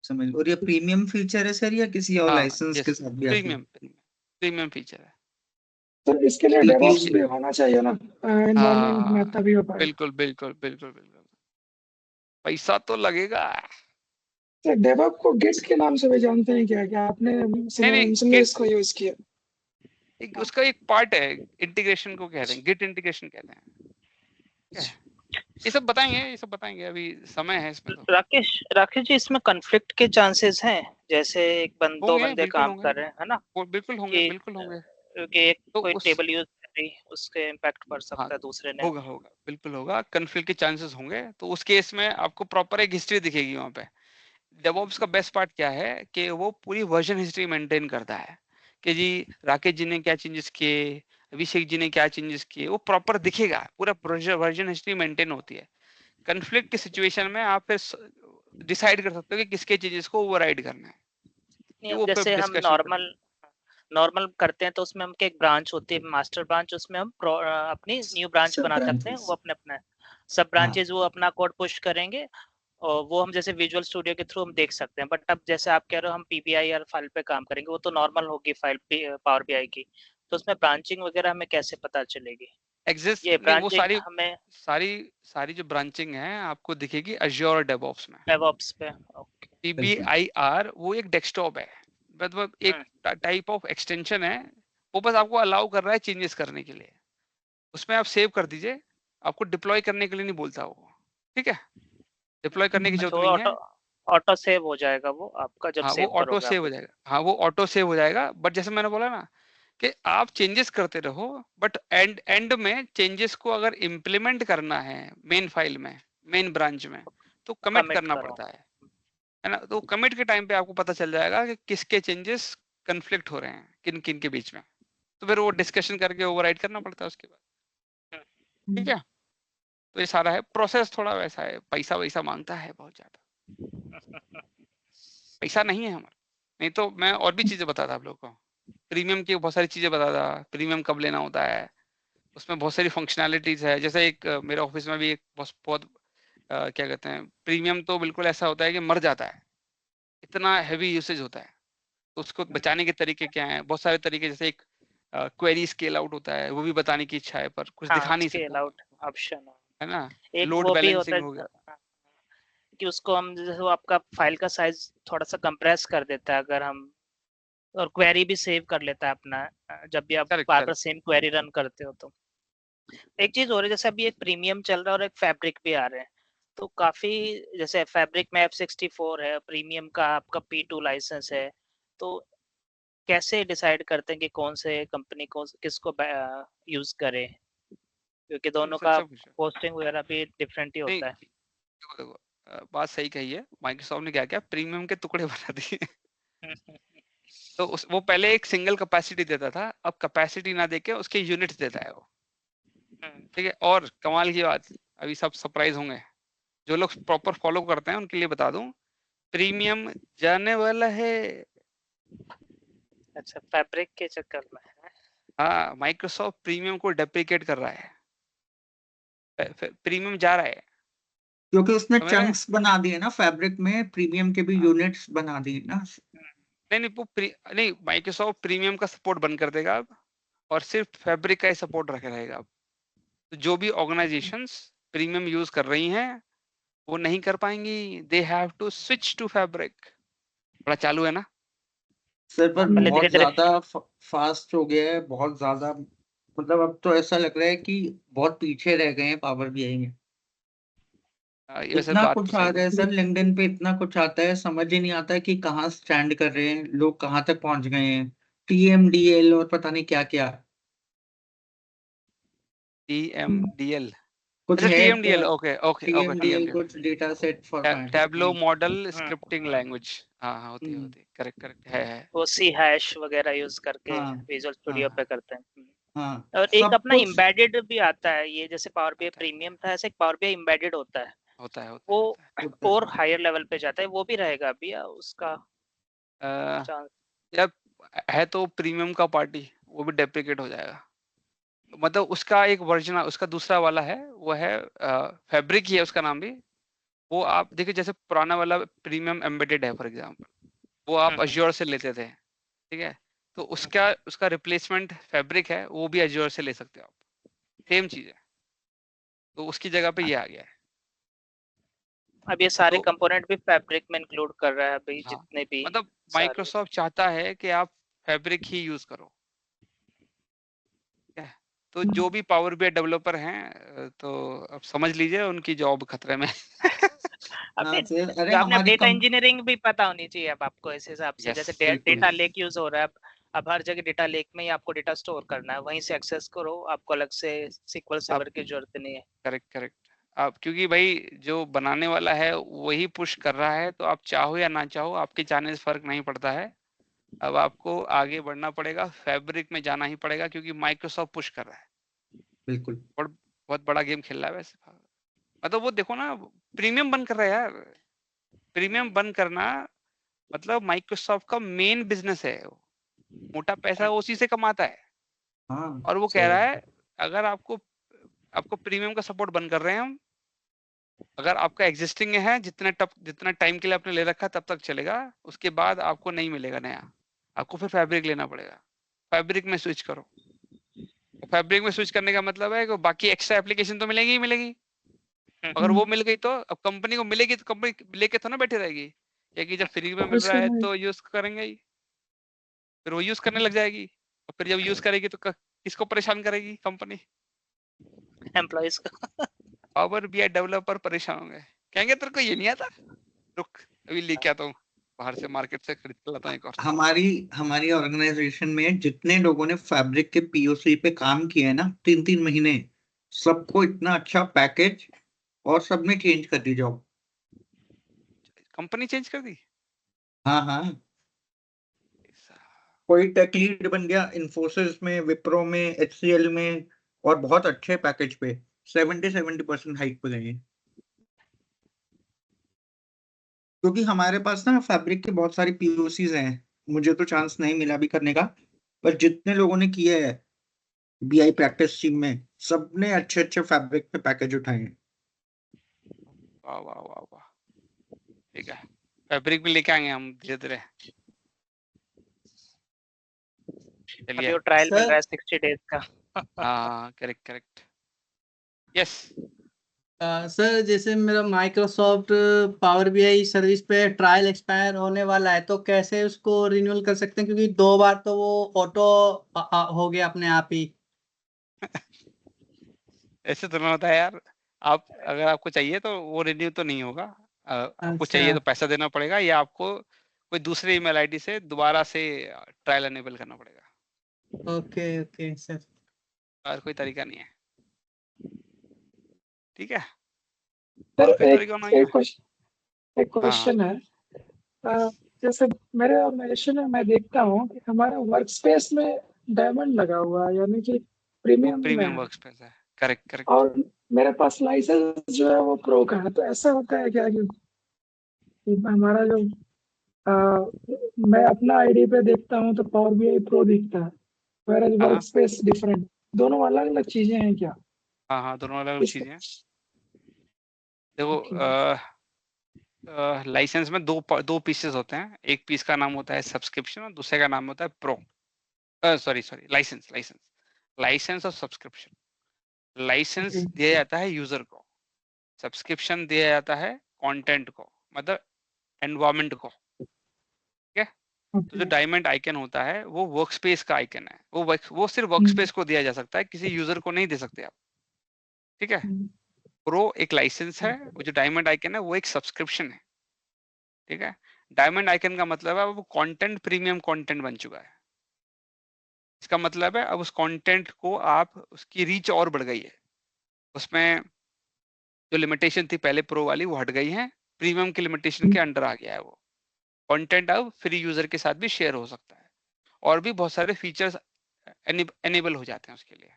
समझ। और ये प्रीमियम फीचर है सर या किसी और हाँ, लाइसेंस के यस, साथ भी आती है? प्रीमियम फीचर है। तो इसके लिए डेवऑप्स भी होना चाहिए ना एनवायरनमेंट में, हाँ, तभी हो पाएगा। बिल्कुल, पैसा तो लगेगा। तो डेवऑप को गिट के नाम से भी जानते हैं क्या? क्या आपने नहीं, इसलिए इसको यूज किया? उसका एक पार्ट है, इंटीग्रेशन को कहते हैं, गिट इंटीग्रेशन कहते हैं, ठीक है। ये सब बताएंगे, अभी समय है इसमें। तो राकेश जी, इसमें कॉन्फ्लिक्ट के चांसेस हैं, जैसे एक दो होंगे, बंदे बिल्कुल काम होंगे, कर रहे हैं, है ना, बिल्कुल होंगे। कि एक तो कोई उस, टेबल यूज कर रही, उसके इम्पैक्ट पड़ हाँ, सकता है दूसरे ने। होगा, बिल्कुल होगा, कन्फ्लिक्ट के चांसेस होंगे। तो उस केस में आपको प्रॉपर एक हिस्ट्री दिखेगी वहां पे। डेवऑप्स का बेस्ट पार्ट क्या है कि वो पूरी वर्जन हिस्ट्री मेंटेन करता है कि जी राकेश जी ने क्या चेंजेस किए, अभिषेक जी ने क्या चेंजेस किए, वो प्रॉपर दिखेगा, पूरा वर्जन हिस्ट्री मेंटेन होती है। कन्फ्लिक्ट की सिचुएशन में आप फिर डिसाइड कर सकते हो कि किसके चेंजेस को ओवरराइड करना है, नहीं, वो फिर जैसे हम डिस्कशन नॉर्मल करते हैं तो उसमें हम एक ब्रांच होती है, मास्टर ब्रांच, उसमें हम अपनी न्यू ब्रांच सब बना सकते हैं, ब्रांचेस। वो अपने सब ब्रांचेस वो अपना कोड पुश करेंगे और वो हम जैसे विजुअल स्टूडियो के थ्रू हम देख सकते हैं, बट अब जैसे आप कह रहे हो हम पीपीआई और फाइल पे काम करेंगे, वो तो नॉर्मल होगी फाइल पावर बीआई की, तो उसमें ब्रांचिंग वगैरह हमें कैसे पता चलेगी? एग्जिस्ट ये नहीं, वो ब्रांचिंग हमें सारी जो ब्रांचिंग है आपको दिखेगी अज्योर और डेवऑप्स में। डेवऑप्स पे। ओके। PBIR वो एक डेस्कटॉप है, मतलब एक टाइप ऑफ एक्सटेंशन है, वो बस आपको अलाउ कर रहा है चेंजेस करने के लिए। उसमें आप सेव कर दीजिए, आपको डिप्लॉय करने के लिए नहीं बोलता वो, ठीक है? डिप्लॉय करने की अच्छा, जरूरत वो नहीं है। ऑटो सेव हो जाएगा वो आपका जब हाँ, वो सेव ऑटो करोगे सेव आप? हो जाएगा। हाँ, वो ऑटो सेव हो जाएगा, बट जैसे मैंने बोला ना कि आप चेंजेस करते रहो, बट एंड में चेंजेस को अगर इम्प्लीमेंट करना है मेन फाइल में, मेन ब्रांच में, तो कमिट कमिट करना करो। पड़ता है ना? तो कमिट के टाइम पे आपको पता चल जाएगा कि किसके चेंजेस कन्फ्लिक्ट हो रहे हैं किन किन के बीच में, तो फिर वो डिस्कशन करके ओवरराइड करना पड़ता है उसके बाद, ठीक है? तो ये सारा है प्रोसेस, थोड़ा वैसा है, पैसा वैसा मांगता है बहुत ज्यादा। पैसा नहीं है हमारा, नहीं तो मैं और भी चीजें बताता आप लोगों को, प्रीमियम की बहुत सारी चीजें बताता, प्रीमियम कब लेना होता है, उसमें बहुत सारी फंक्शनैलिटीज है। जैसे एक मेरे ऑफिस में भी एक बहुत क्या कहते हैं, प्रीमियम तो बिल्कुल ऐसा होता है कि मर जाता है, इतना हैवी यूसेज होता है। तो उसको बचाने के तरीके क्या हैं? बहुत सारे तरीके, जैसे एक क्वेरी स्केल आउट होता है, वो भी बताने की इच्छा है पर कुछ हाँ, दिखा नहीं स्केल सकता मैं, आउट ऑप्शन है ना? एक लोड वो भी होता बैलेंसिंग है हो गया। हाँ, कि उसको हम जैसे वो आपका फाइल का साइज थोड़ा सा कंप्रेस कर देता है अगर हम, और क्वेरी भी सेव कर लेता है अपना जब भी आप करेक्ट बार बार करेक्ट। सेम क्वेरी रन करते हो। तो एक चीज हो रही है, जैसे अभी एक प्रीमियम चल रहा है और एक फैब्रिक भी आ रहे हैं, तो काफी जैसे फैब्रिक में F64 है, प्रीमियम का आपका P2 लाइसेंस है, तो कैसे डिसाइड करते हैं कि कौन से कंपनी को किसको यूज करे, क्योंकि दोनों का अच्छा पूछा। पोस्टिंग वगैरह भी डिफरेंट ही नहीं होता है। देखो देखो, बात सही कही है, माइक्रोसॉफ्ट ने क्या किया, प्रीमियम के टुकड़े बना दिए। तो वो पहले एक सिंगल कैपेसिटी देता था, अब कैपेसिटी ना देके उसके यूनिट्स देता है वो, ठीक है? और कमाल की बात, अभी सब सरप्राइज होंगे, जो लोग प्रॉपर फॉलो करते हैं उनके लिए बता दूं, प्रीमियम जाने वाला है। अच्छा, फैब्रिक के चक्कर में है। हाँ, माइक्रोसॉफ्ट प्रीमियम को डेप्रिकेट कर रहा है, प्रीमियम जा रहा है, क्योंकि उसने समझ रहे हैं? चंक्स बना दिए ना, फैब्रिक में प्रीमियम के भी हाँ। यूनिट्स बना दिए ना। नहीं नहीं, नहीं, माइक्रोसॉफ्ट प्रीमियम का सपोर्ट बंद कर देगा अब, और सिर्फ फैब्रिक का ही सपोर्ट रखे रहेगा अब। तो जो भी ऑर्गेनाइजेशंस प्रीमियम यूज कर रही हैं वो नहीं कर पाएंगी, they have to switch to fabric. बड़ा चालू है ना? सर पर पहले धीरे बहुत धीरे ज्यादा फास्ट हो गया है, बहुत ज्यादा। मतलब अब तो ऐसा लग रहा है कि बहुत पीछे रह गए हैं पावर बीआई में। ये वैसे इतना बात तो कुछ आ सही रहा है। है सर, लिंक्डइन पे इतना कुछ आता है, समझ ही नहीं आता है कि कहाँ स्टैंड कर रहे हैं लोग, कहाँ तक पहुंच गए हैं। TMDL और पता नहीं क्या क्या TMDL, कुछ अच्छा है। TMDL, okay okay okay, TMDL TMDL कुछ data set format. Tableau model hmm, scripting language. हाँ हाँ, होती है हम्म, होती है, करेक्ट करेक्ट है। वो सी हैश वगैरह यूज करके हाँ विजुअल हाँ स्टूडियो पे करते हैं। हाँ और एक सब अपना कुछ एम्बेडेड भी आता है, ये जैसे पावर बीआई अच्छा, प्रीमियम था, ऐसे एक पावर बीआई एम्बेडेड होता है, होता है होता वो है होता है। होता है। और हायर लेवल पे जाता है, वो भी रहेगा अभी या उसका अ, चांस? यार है तो प्रीमियम का पार्टी, वो भी डेप्रिकेट हो जाएगा। मतलब उसका एक वर्जन, उसका दूसरा वाला है, वो है फैब्रिक ही है उसका नाम भी। वो आप देखिए, जैसे पुराना वाला प्रीमियम एम्बेडेड है फॉर एग्जांपल, वो आप अज्योर से लेते थे, ठीक है? तो उसका उसका रिप्लेसमेंट फैब्रिक है, वो भी अज्योर से ले सकते हो आप, सेम चीज है। तो उसकी जगह पे ये आ गया है। अब ये सारे तो कंपोनेंट भी फैब्रिक में इंक्लूड कर रहा है अभी, हाँ, जितने भी मतलब सारे। माइक्रोसॉफ्ट चाहता है कि आप फैब्रिक ही यूज करो, ठीक है? तो जो भी पावर बीआई डेवलपर हैं, तो अब समझ लीजिए उनकी जॉब खतरे में। अभी हाँ सर, अरे जो आपने हमारी डेटा कम इंजीनियरिंग भी पता होनी चाहिए अब आपको इस हिसाब से, यस, जैसे बिल्कुल। डेटा लेक यूज हो रहा है अब हर जगह डेटा लेक में ही आपको डेटा स्टोर करना है, वहीं से एक्सेस करो, आपको अलग से सीक्वल आप सर्वर की जरूरत नहीं है। करेक्ट करेक्ट, आप क्योंकि भाई जो बनाने वाला है वही पुश कर रहा है, तो आप चाहो या ना चाहो आपके चाहने से फर्क नहीं पड़ता है। अब आपको आगे बढ़ना पड़ेगा, फैब्रिक में जाना ही पड़ेगा, क्योंकि माइक्रोसॉफ्ट पुश कर रहा है बिल्कुल। और बहुत बड़ा गेम खेल रहा है वैसे। मतलब वो देखो ना, प्रीमियम बंद कर रहा है यार, प्रीमियम बंद करना मतलब माइक्रोसॉफ्ट का मेन बिजनेस है, मोटा पैसा वो उसी से कमाता है। हाँ और वो कह सही रहा बात है, अगर आपको आपको प्रीमियम का सपोर्ट बंद कर रहे हैं हम, अगर आपका एग्जिस्टिंग है जितना टाइम के लिए आपने ले रखा तब तक चलेगा, उसके बाद आपको नहीं मिलेगा नया, आपको फिर फैब्रिक लेना पड़ेगा। फैब्रिक में स्विच करो। फैब्रिक में स्विच करने का मतलब है कि बाकी एक्स्ट्रा एप्लीकेशन तो मिलेगी ही मिलेगी। अगर वो मिल गई तो अब कंपनी को मिलेगी तो कंपनी लेके तो ना बैठी रहेगी, या कि जब फ्री में मिल रहा है तो यूज करेंगे ही, फिर वो यूज करने लग जाएगी, और फिर जब यूज करेगी तो किसको परेशान करेगी कंपनी? एम्प्लॉइज को। पावर बीआई डेवलपर परेशान होंगे, कहेंगे तेरे को ये नहीं आता, रुक अभी लेके आता हूँ बाहर से, मार्केट से खरीद के लाता हूँ एक और। हमारी ऑर्गेनाइजेशन में जितने लोगों ने फैब्रिक के पीओसी पे काम किया है ना 3-3 महीने, सबको इतना अच्छा पैकेज, और सबने चेंज कर दी जॉब। कंपनी चेंज कर दी? हाँ हाँ, कोई टेक लीड बन गया इन्फोसिस में, विप्रो में, एचसीएल में, और बहुत अच्छे पैकेज पे 70% हाइक पे गए। क्योंकि हमारे पास ना फैब्रिक के बहुत सारी पीओसीज हैं, मुझे तो चांस नहीं मिला भी करने का, पर जितने लोगों ने किया है बीआई प्रैक्टिस टीम में, सबने अच्छे अच्छे फैब्रिक पे पैकेज उठाए हैं। वाह वाह वाह वाह, ठीक है, फैब्रिक भी लेके आएंगे हम धीरे धीरे। अभी वो ट्रायल मिल रहा है 60 डेज का। हाँ करेक्ट करेक्ट, यस। सर जैसे मेरा माइक्रोसॉफ्ट पावर बीआई सर्विस पे ट्रायल एक्सपायर होने वाला है, तो कैसे उसको रिन्यूअल कर सकते हैं, क्योंकि 2 बार तो वो ऑटो हो गया अपने आप ही। ऐसे तो ना होता है यार, आप अगर आपको चाहिए तो वो रिन्यू तो नहीं होगा, आपको अच्छा। चाहिए तो पैसा देना पड़ेगा, या आपको कोई दूसरे ईमेल आईडी से दोबारा से ट्रायल एनेबल करना पड़ेगा। Okay okay sir. और कोई तरीका नहीं है, ठीक है। सर और कोई एक तरीका नहीं है? एक क्वेश्चन है। जैसे मेरे ऑर्गेनाइजेशन में मैं देखता हूँ कि हमारा वर्क स्पेस में डायमंड लगा हुआ है, यानी कि प्रीमियम में प्रीमियम है, वर्क स्पेस है, करेक्ट करेक्ट। और मेरे पास लाइसेंस जो है वो प्रो का है। तो ऐसा होता है क्या कि हमारा जो मैं अपना आईडी पे देखता हूँ तो पावर बीआई प्रो दिखता है, वेयर वर्क स्पेस डिफरेंट, दोनों अलग अलग चीजें हैं क्या? हाँ हाँ, दोनों अलग अलग चीजें हैं। देखो लाइसेंस में दो पीसेस होते हैं, एक पीस का नाम होता है सब्सक्रिप्शन और दूसरे का नाम होता है प्रो, सॉरी लाइसेंस और सब्सक्रिप्शन। लाइसेंस दिया जाता है यूजर को, सब्सक्रिप्शन दिया जाता है कंटेंट को, मतलब एनवायरनमेंट को, ठीक है। तो जो डायमंड आइकन होता है वो वर्क स्पेस का आइकन है, वो सिर्फ वर्क स्पेस को दिया जा सकता है, किसी यूजर को नहीं दे सकते आप, ठीक है। प्रो एक लाइसेंस है, वो जो डायमंड आइकन है वो एक सब्सक्रिप्शन है, ठीक है। डायमंड आइकन का मतलब है वो कंटेंट प्रीमियम कंटेंट बन चुका है, इसका मतलब है अब उस कंटेंट को आप, उसकी रीच और बढ़ गई है, उसमें जो लिमिटेशन थी पहले प्रो वाली वो हट गई है, प्रीमियम की लिमिटेशन के अंडर आ गया है वो कंटेंट, अब फ्री यूजर के साथ भी शेयर हो सकता है, और भी बहुत सारे फीचर्स एनेबल हो जाते हैं उसके लिए,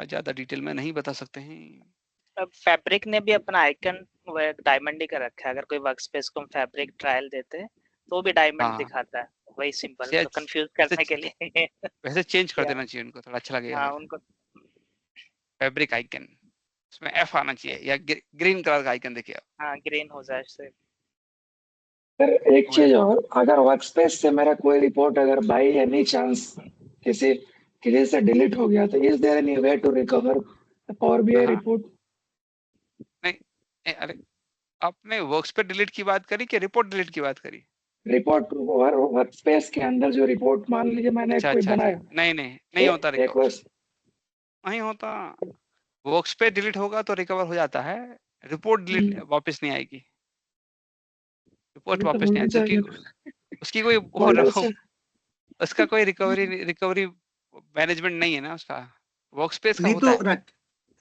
ज्यादा डिटेल में नहीं बता सकते हैं। अब फैब्रिक ने भी अपना आइकन डायमंड ही कर रखा है, अगर कोई वर्क स्पेस को हम फैब्रिक ट्रायल देते हैं तो वो भी डायमंड हाँ दिखाता है, वही सिंपल, से- तो कंफ्यूज करने के लिए। वैसे चेंज कर या, देना चाहिए उनको, थोड़ा अच्छा लगेगा हाँ फिर। उनको। फैब्रिक आइकन, उसमें एफ आना चाहिए, या ग्रीन कलर का आइकन देखिए आप। हाँ ग्रीन हो जाए से। सर एक चीज और, अगर वर्क स्पेस से मेरा कोई रिपोर्ट अगर बाई एनी चांस किसी किसी से डिलीट हो गया, तो is there any way to recover the power BI report? नहीं, अरे आपने वर्क्स पे डिलीट की बात करी कि रिपोर्ट डिलीट की बात करी? रिपोर्ट वर्क स्पेस के अंदर जो रिपोर्ट मान लीजिए मैंने अच्छा कोई अच्छा अच्छा, बनाया, नहीं होता एक रिकवर, वर्ष नहीं होता। वर्क्स पे डिलीट होगा तो रिकवर हो जाता है, रिपोर्ट डिलीट वापस नहीं आएगी, रिपोर्ट तो वापस नहीं होना आती उसकी, चाहिए उसकी कोई फोल्डर से। उसका कोई रिकवरी मैनेजमेंट नहीं है ना उसका, वर्क स्पेस का नहीं होता है।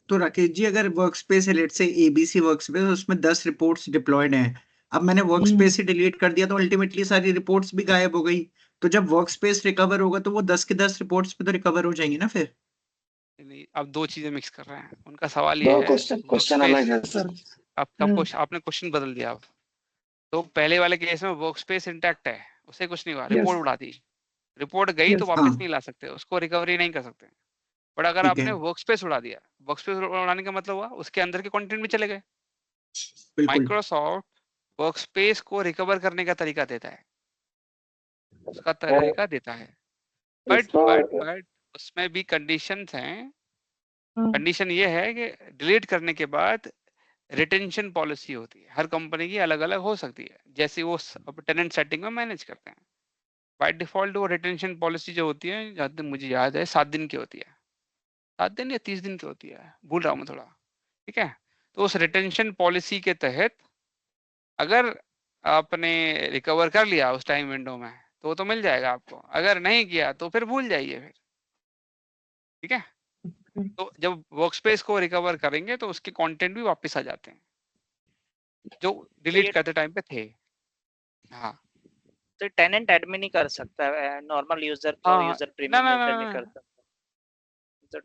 तो राकेश जी, अगर वर्क स्पेस है, लेट से एबीसी वर्क स्पेस, उसमें 10 रिपोर्ट्स डिप्लॉयड हैं, अब मैंने वर्क स्पेस ही डिलीट कर दिया तो अल्टीमेटली सारी रिपोर्ट्स भी गायब हो गई। तो जब वर्क स्पेस रिकवर होगा तो वो 10 के 10 रिपोर्ट्स पे तो रिकवर हो जाएंगी ना फिर। नहीं, आप दो चीजें मिक्स कर रहे हैं, उनका सवाल दो ये है वर्क क्वेश्चन स्पेस, अलग है सर। आपने क्वेश्चन बदल दिया। आप तो पहले वाले केस में वर्क स्पेस इंटैक्ट है, उसे कुछ नहीं हुआ, यस रिपोर्ट उड़ा दी, रिपोर्ट गई तो यस वापस हाँ नहीं ला सकते, उसको रिकवरी नहीं कर सकते। बट अगर ठीक है। आपने वर्क स्पेस उड़ा दिया, वर्क स्पेस उड़ाने का मतलब हुआ उसके अंदर के कंटेंट भी चले गए, बिल्कुल माइक्रोसॉफ्ट वर्कस्पेस को रिकवर करने का तरीका देता है, उसका तरीका देता है, बट इसको बट उसमें भी कंडीशंस हैं। कंडीशन ये है कि डिलीट करने के बाद रिटेंशन पॉलिसी होती है, हर कंपनी की अलग अलग हो सकती है, जैसे वो टेनेंट सेटिंग में मैनेज करते हैं। बाय डिफॉल्ट वो रिटेंशन पॉलिसी जो होती है, जहाँ तक मुझे याद है 7 दिन की होती है, 7 दिन या 30 दिन की होती है, भूल रहा हूँ मैं थोड़ा, ठीक है। तो उस रिटेंशन पॉलिसी के तहत अगर आपने रिकवर कर लिया उस टाइम विंडो में तो वो तो मिल जाएगा आपको, अगर नहीं किया तो फिर भूल जाइए फिर, ठीक है। तो जब वर्कस्पेस को रिकवर करेंगे तो उसके कंटेंट भी वापस आ जाते हैं जो डिलीट ये करते टाइम पे थे। हाँ तो टेनेंट एडमिन ही कर सकता है, नॉर्मल यूजर प्रो हाँ, यूजर ना प्रीमियम ना यूजर ना नहीं कर ना, सकता। तो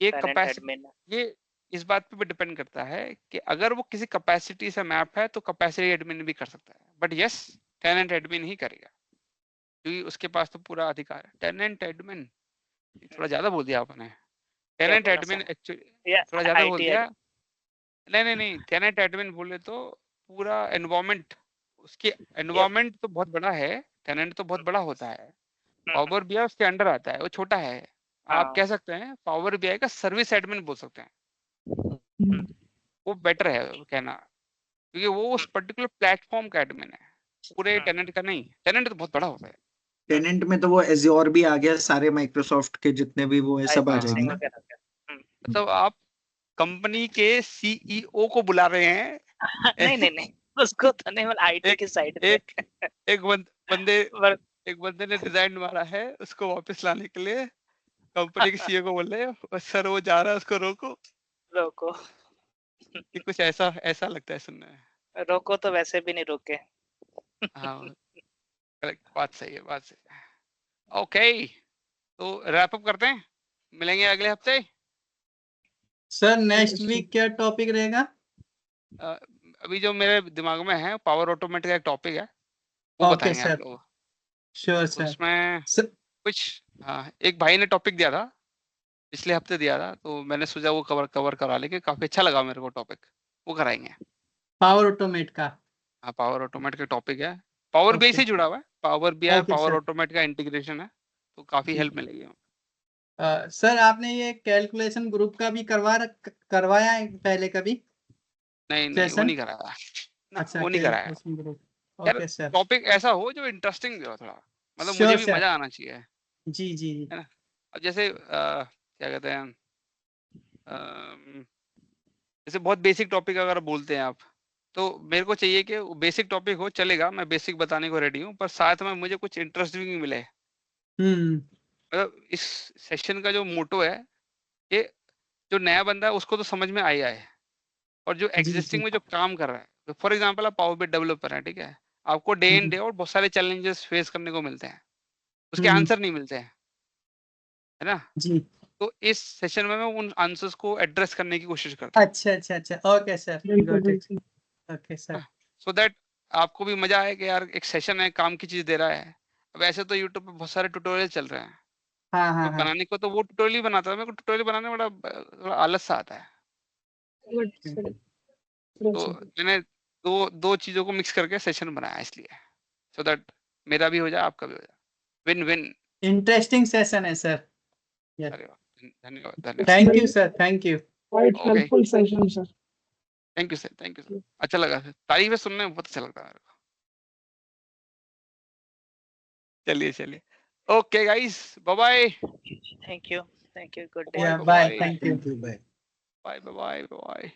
ये टेनेंट कैपेसिटी, एडमिन ये इस बात पे भी डिपेंड करता है कि अगर वो किसी कैपेसिटी से मैप है तो कैपेसिटी एडमिन भी कर सकता है, बट यस टेनेंट एडमिन ही करेगा क्योंकि उसके पास तो पूरा अधिकार है। टेनेंट एडमिन थोड़ा ज्यादा बोल दिया आपने, क्या टेनेंट बोला एडमिन सर? एक्चुअली या थोड़ा ज्यादा बोल आईटी दिया। नहीं नहीं नहीं, टेनेंट एडमिन बोले तो पूरा एनवायरमेंट, उसके एनवायरमेंट तो बहुत बड़ा है, टेनेंट तो बहुत बड़ा होता है, पावर बीआई उसके अंडर आता है, वो छोटा है। आप कह सकते हैं पावर बीआई का सर्विस एडमिन बोल सकते हैं, वो बेटर है कहना, क्योंकि वो उस पर्टिकुलर प्लेटफॉर्म का एडमिन है, पूरे टेनेंट का नहीं। टेनेंट तो बहुत बड़ा होता है। टेनेंट में तो वो एज्योर भी आ गया, सारे माइक्रोसॉफ्ट के जितने भी वो है सब आ हाँ, जाएंगे सिंह ना। वगैरह का। मतलब आप कंपनी के सीईओ को बुला रहे हैं नहीं नहीं नहीं, उसको तो नहीं, मतलब आईटी एक की साइड पे। एक एक बंदे पर एक बंदे ने डिजाइन मारा है, उसको वापस लाने के लिए कंपनी के सीईओ को बोल रहे हैं सर वो जा रहा है उसको रोको, रोको कि कुछ ऐसा ऐसा लगता है सुनने में। रोको तो वैसे भी नहीं रोके। हाँ करेक्ट, बात सही है, बात सही है। ओके तो रैप अप करते हैं, मिलेंगे अगले हफ्ते। सर नेक्स्ट वीक क्या टॉपिक रहेगा? अभी जो मेरे दिमाग में है पावर ऑटोमेट का एक टॉपिक है, वो ओके बताएंगे सर, आप लोग। Sure sir. उसमें सर कुछ, हाँ एक भाई ने टॉपिक दिया था, पिछले हफ्ते दिया था, तो मैंने सोचा वो कवर करा लेंगे, काफी अच्छा लगा मेरे को टॉपिक, वो कराएंगे। पावर ऑटोमेट का। हाँ पावर ऑटोमेट का टॉपिक है, पावर बीआई ओके से जुड़ा हुआ है, power BI okay power sir. Automate का इंटीग्रेशन है, तो काफी जी हेल्प मिलेगी। सर आपने ये कैलकुलेशन ग्रुप का भी करवाया है पहले कभी नहीं नहीं वो सेशन? नहीं कराया ना, अच्छा, वो नहीं कराया। Calculation group. यार ओके सर, टॉपिक ऐसा हो जो इंटरेस्टिंग भी हो थोड़ा, मतलब मुझे श्योर भी सर। मजा आना चाहिए, जी जी है ना। अब जैसे क्या कहते हैं, जैसे बहुत बेसिक टॉपिक अगर बोलते हैं आप, तो मेरे को चाहिए कि बेसिक टॉपिक हो चलेगा, मैं बेसिक बताने को रेडी हूँ, पर साथ में मुझे कुछ इंटरेस्टिंग मिले। मतलब इस सेशन का जो मोटो है कि जो नया बंदा है उसको तो समझ में आया है, और जो जी एग्जिस्टिंग जी में जो काम कर रहा है, तो फॉर एग्जांपल आप पावर बीआई डेवलपर है, ठीक है, आपको डे इन डे आउट बहुत सारे चैलेंजेस फेस करने को मिलते हैं, उसके आंसर नहीं मिलते हैं, है ना। जी। तो इस सेशन में मैं उन आंसर्स को एड्रेस करने की कोशिश करता हूँ, अच्छा अच्छा अच्छा, ओके सर, बिल्कुल गॉट इट। बिल्कुल। Okay sir. सो दैट आपको भी मजा आए कि यार एक सेशन है, काम की चीज दे रहा है। अब ऐसे तो यूट्यूब पे बहुत सारे ट्यूटोरियल चल रहे हैं, हाँ हाँ तो हाँ। बनाने को तो वो ट्यूटोरियल ही बनाता है, मेरे को ट्यूटोरियल बनाने में बड़ा थोड़ा आलस सा आता है। तो मैंने दो दो चीजों को मिक्स करके सेशन बनाया इसलिए, सो दैट मेरा भी हो जाए आपका भी हो जाए, विन विन। इंटरेस्टिंग सेशन है सर। अरे वाह, धन्यवाद धन्यवाद। Thank you sir, thank you. Quite okay helpful session sir. Thank you sir, thank you sir, अच्छा लगा सर, तारीफें सुनने में बहुत अच्छा लगता है मेरे को। चलिए चलिए, okay guys, bye bye thank you, good day. या bye bye, bye thank you. Thank you, bye. Bye bye bye.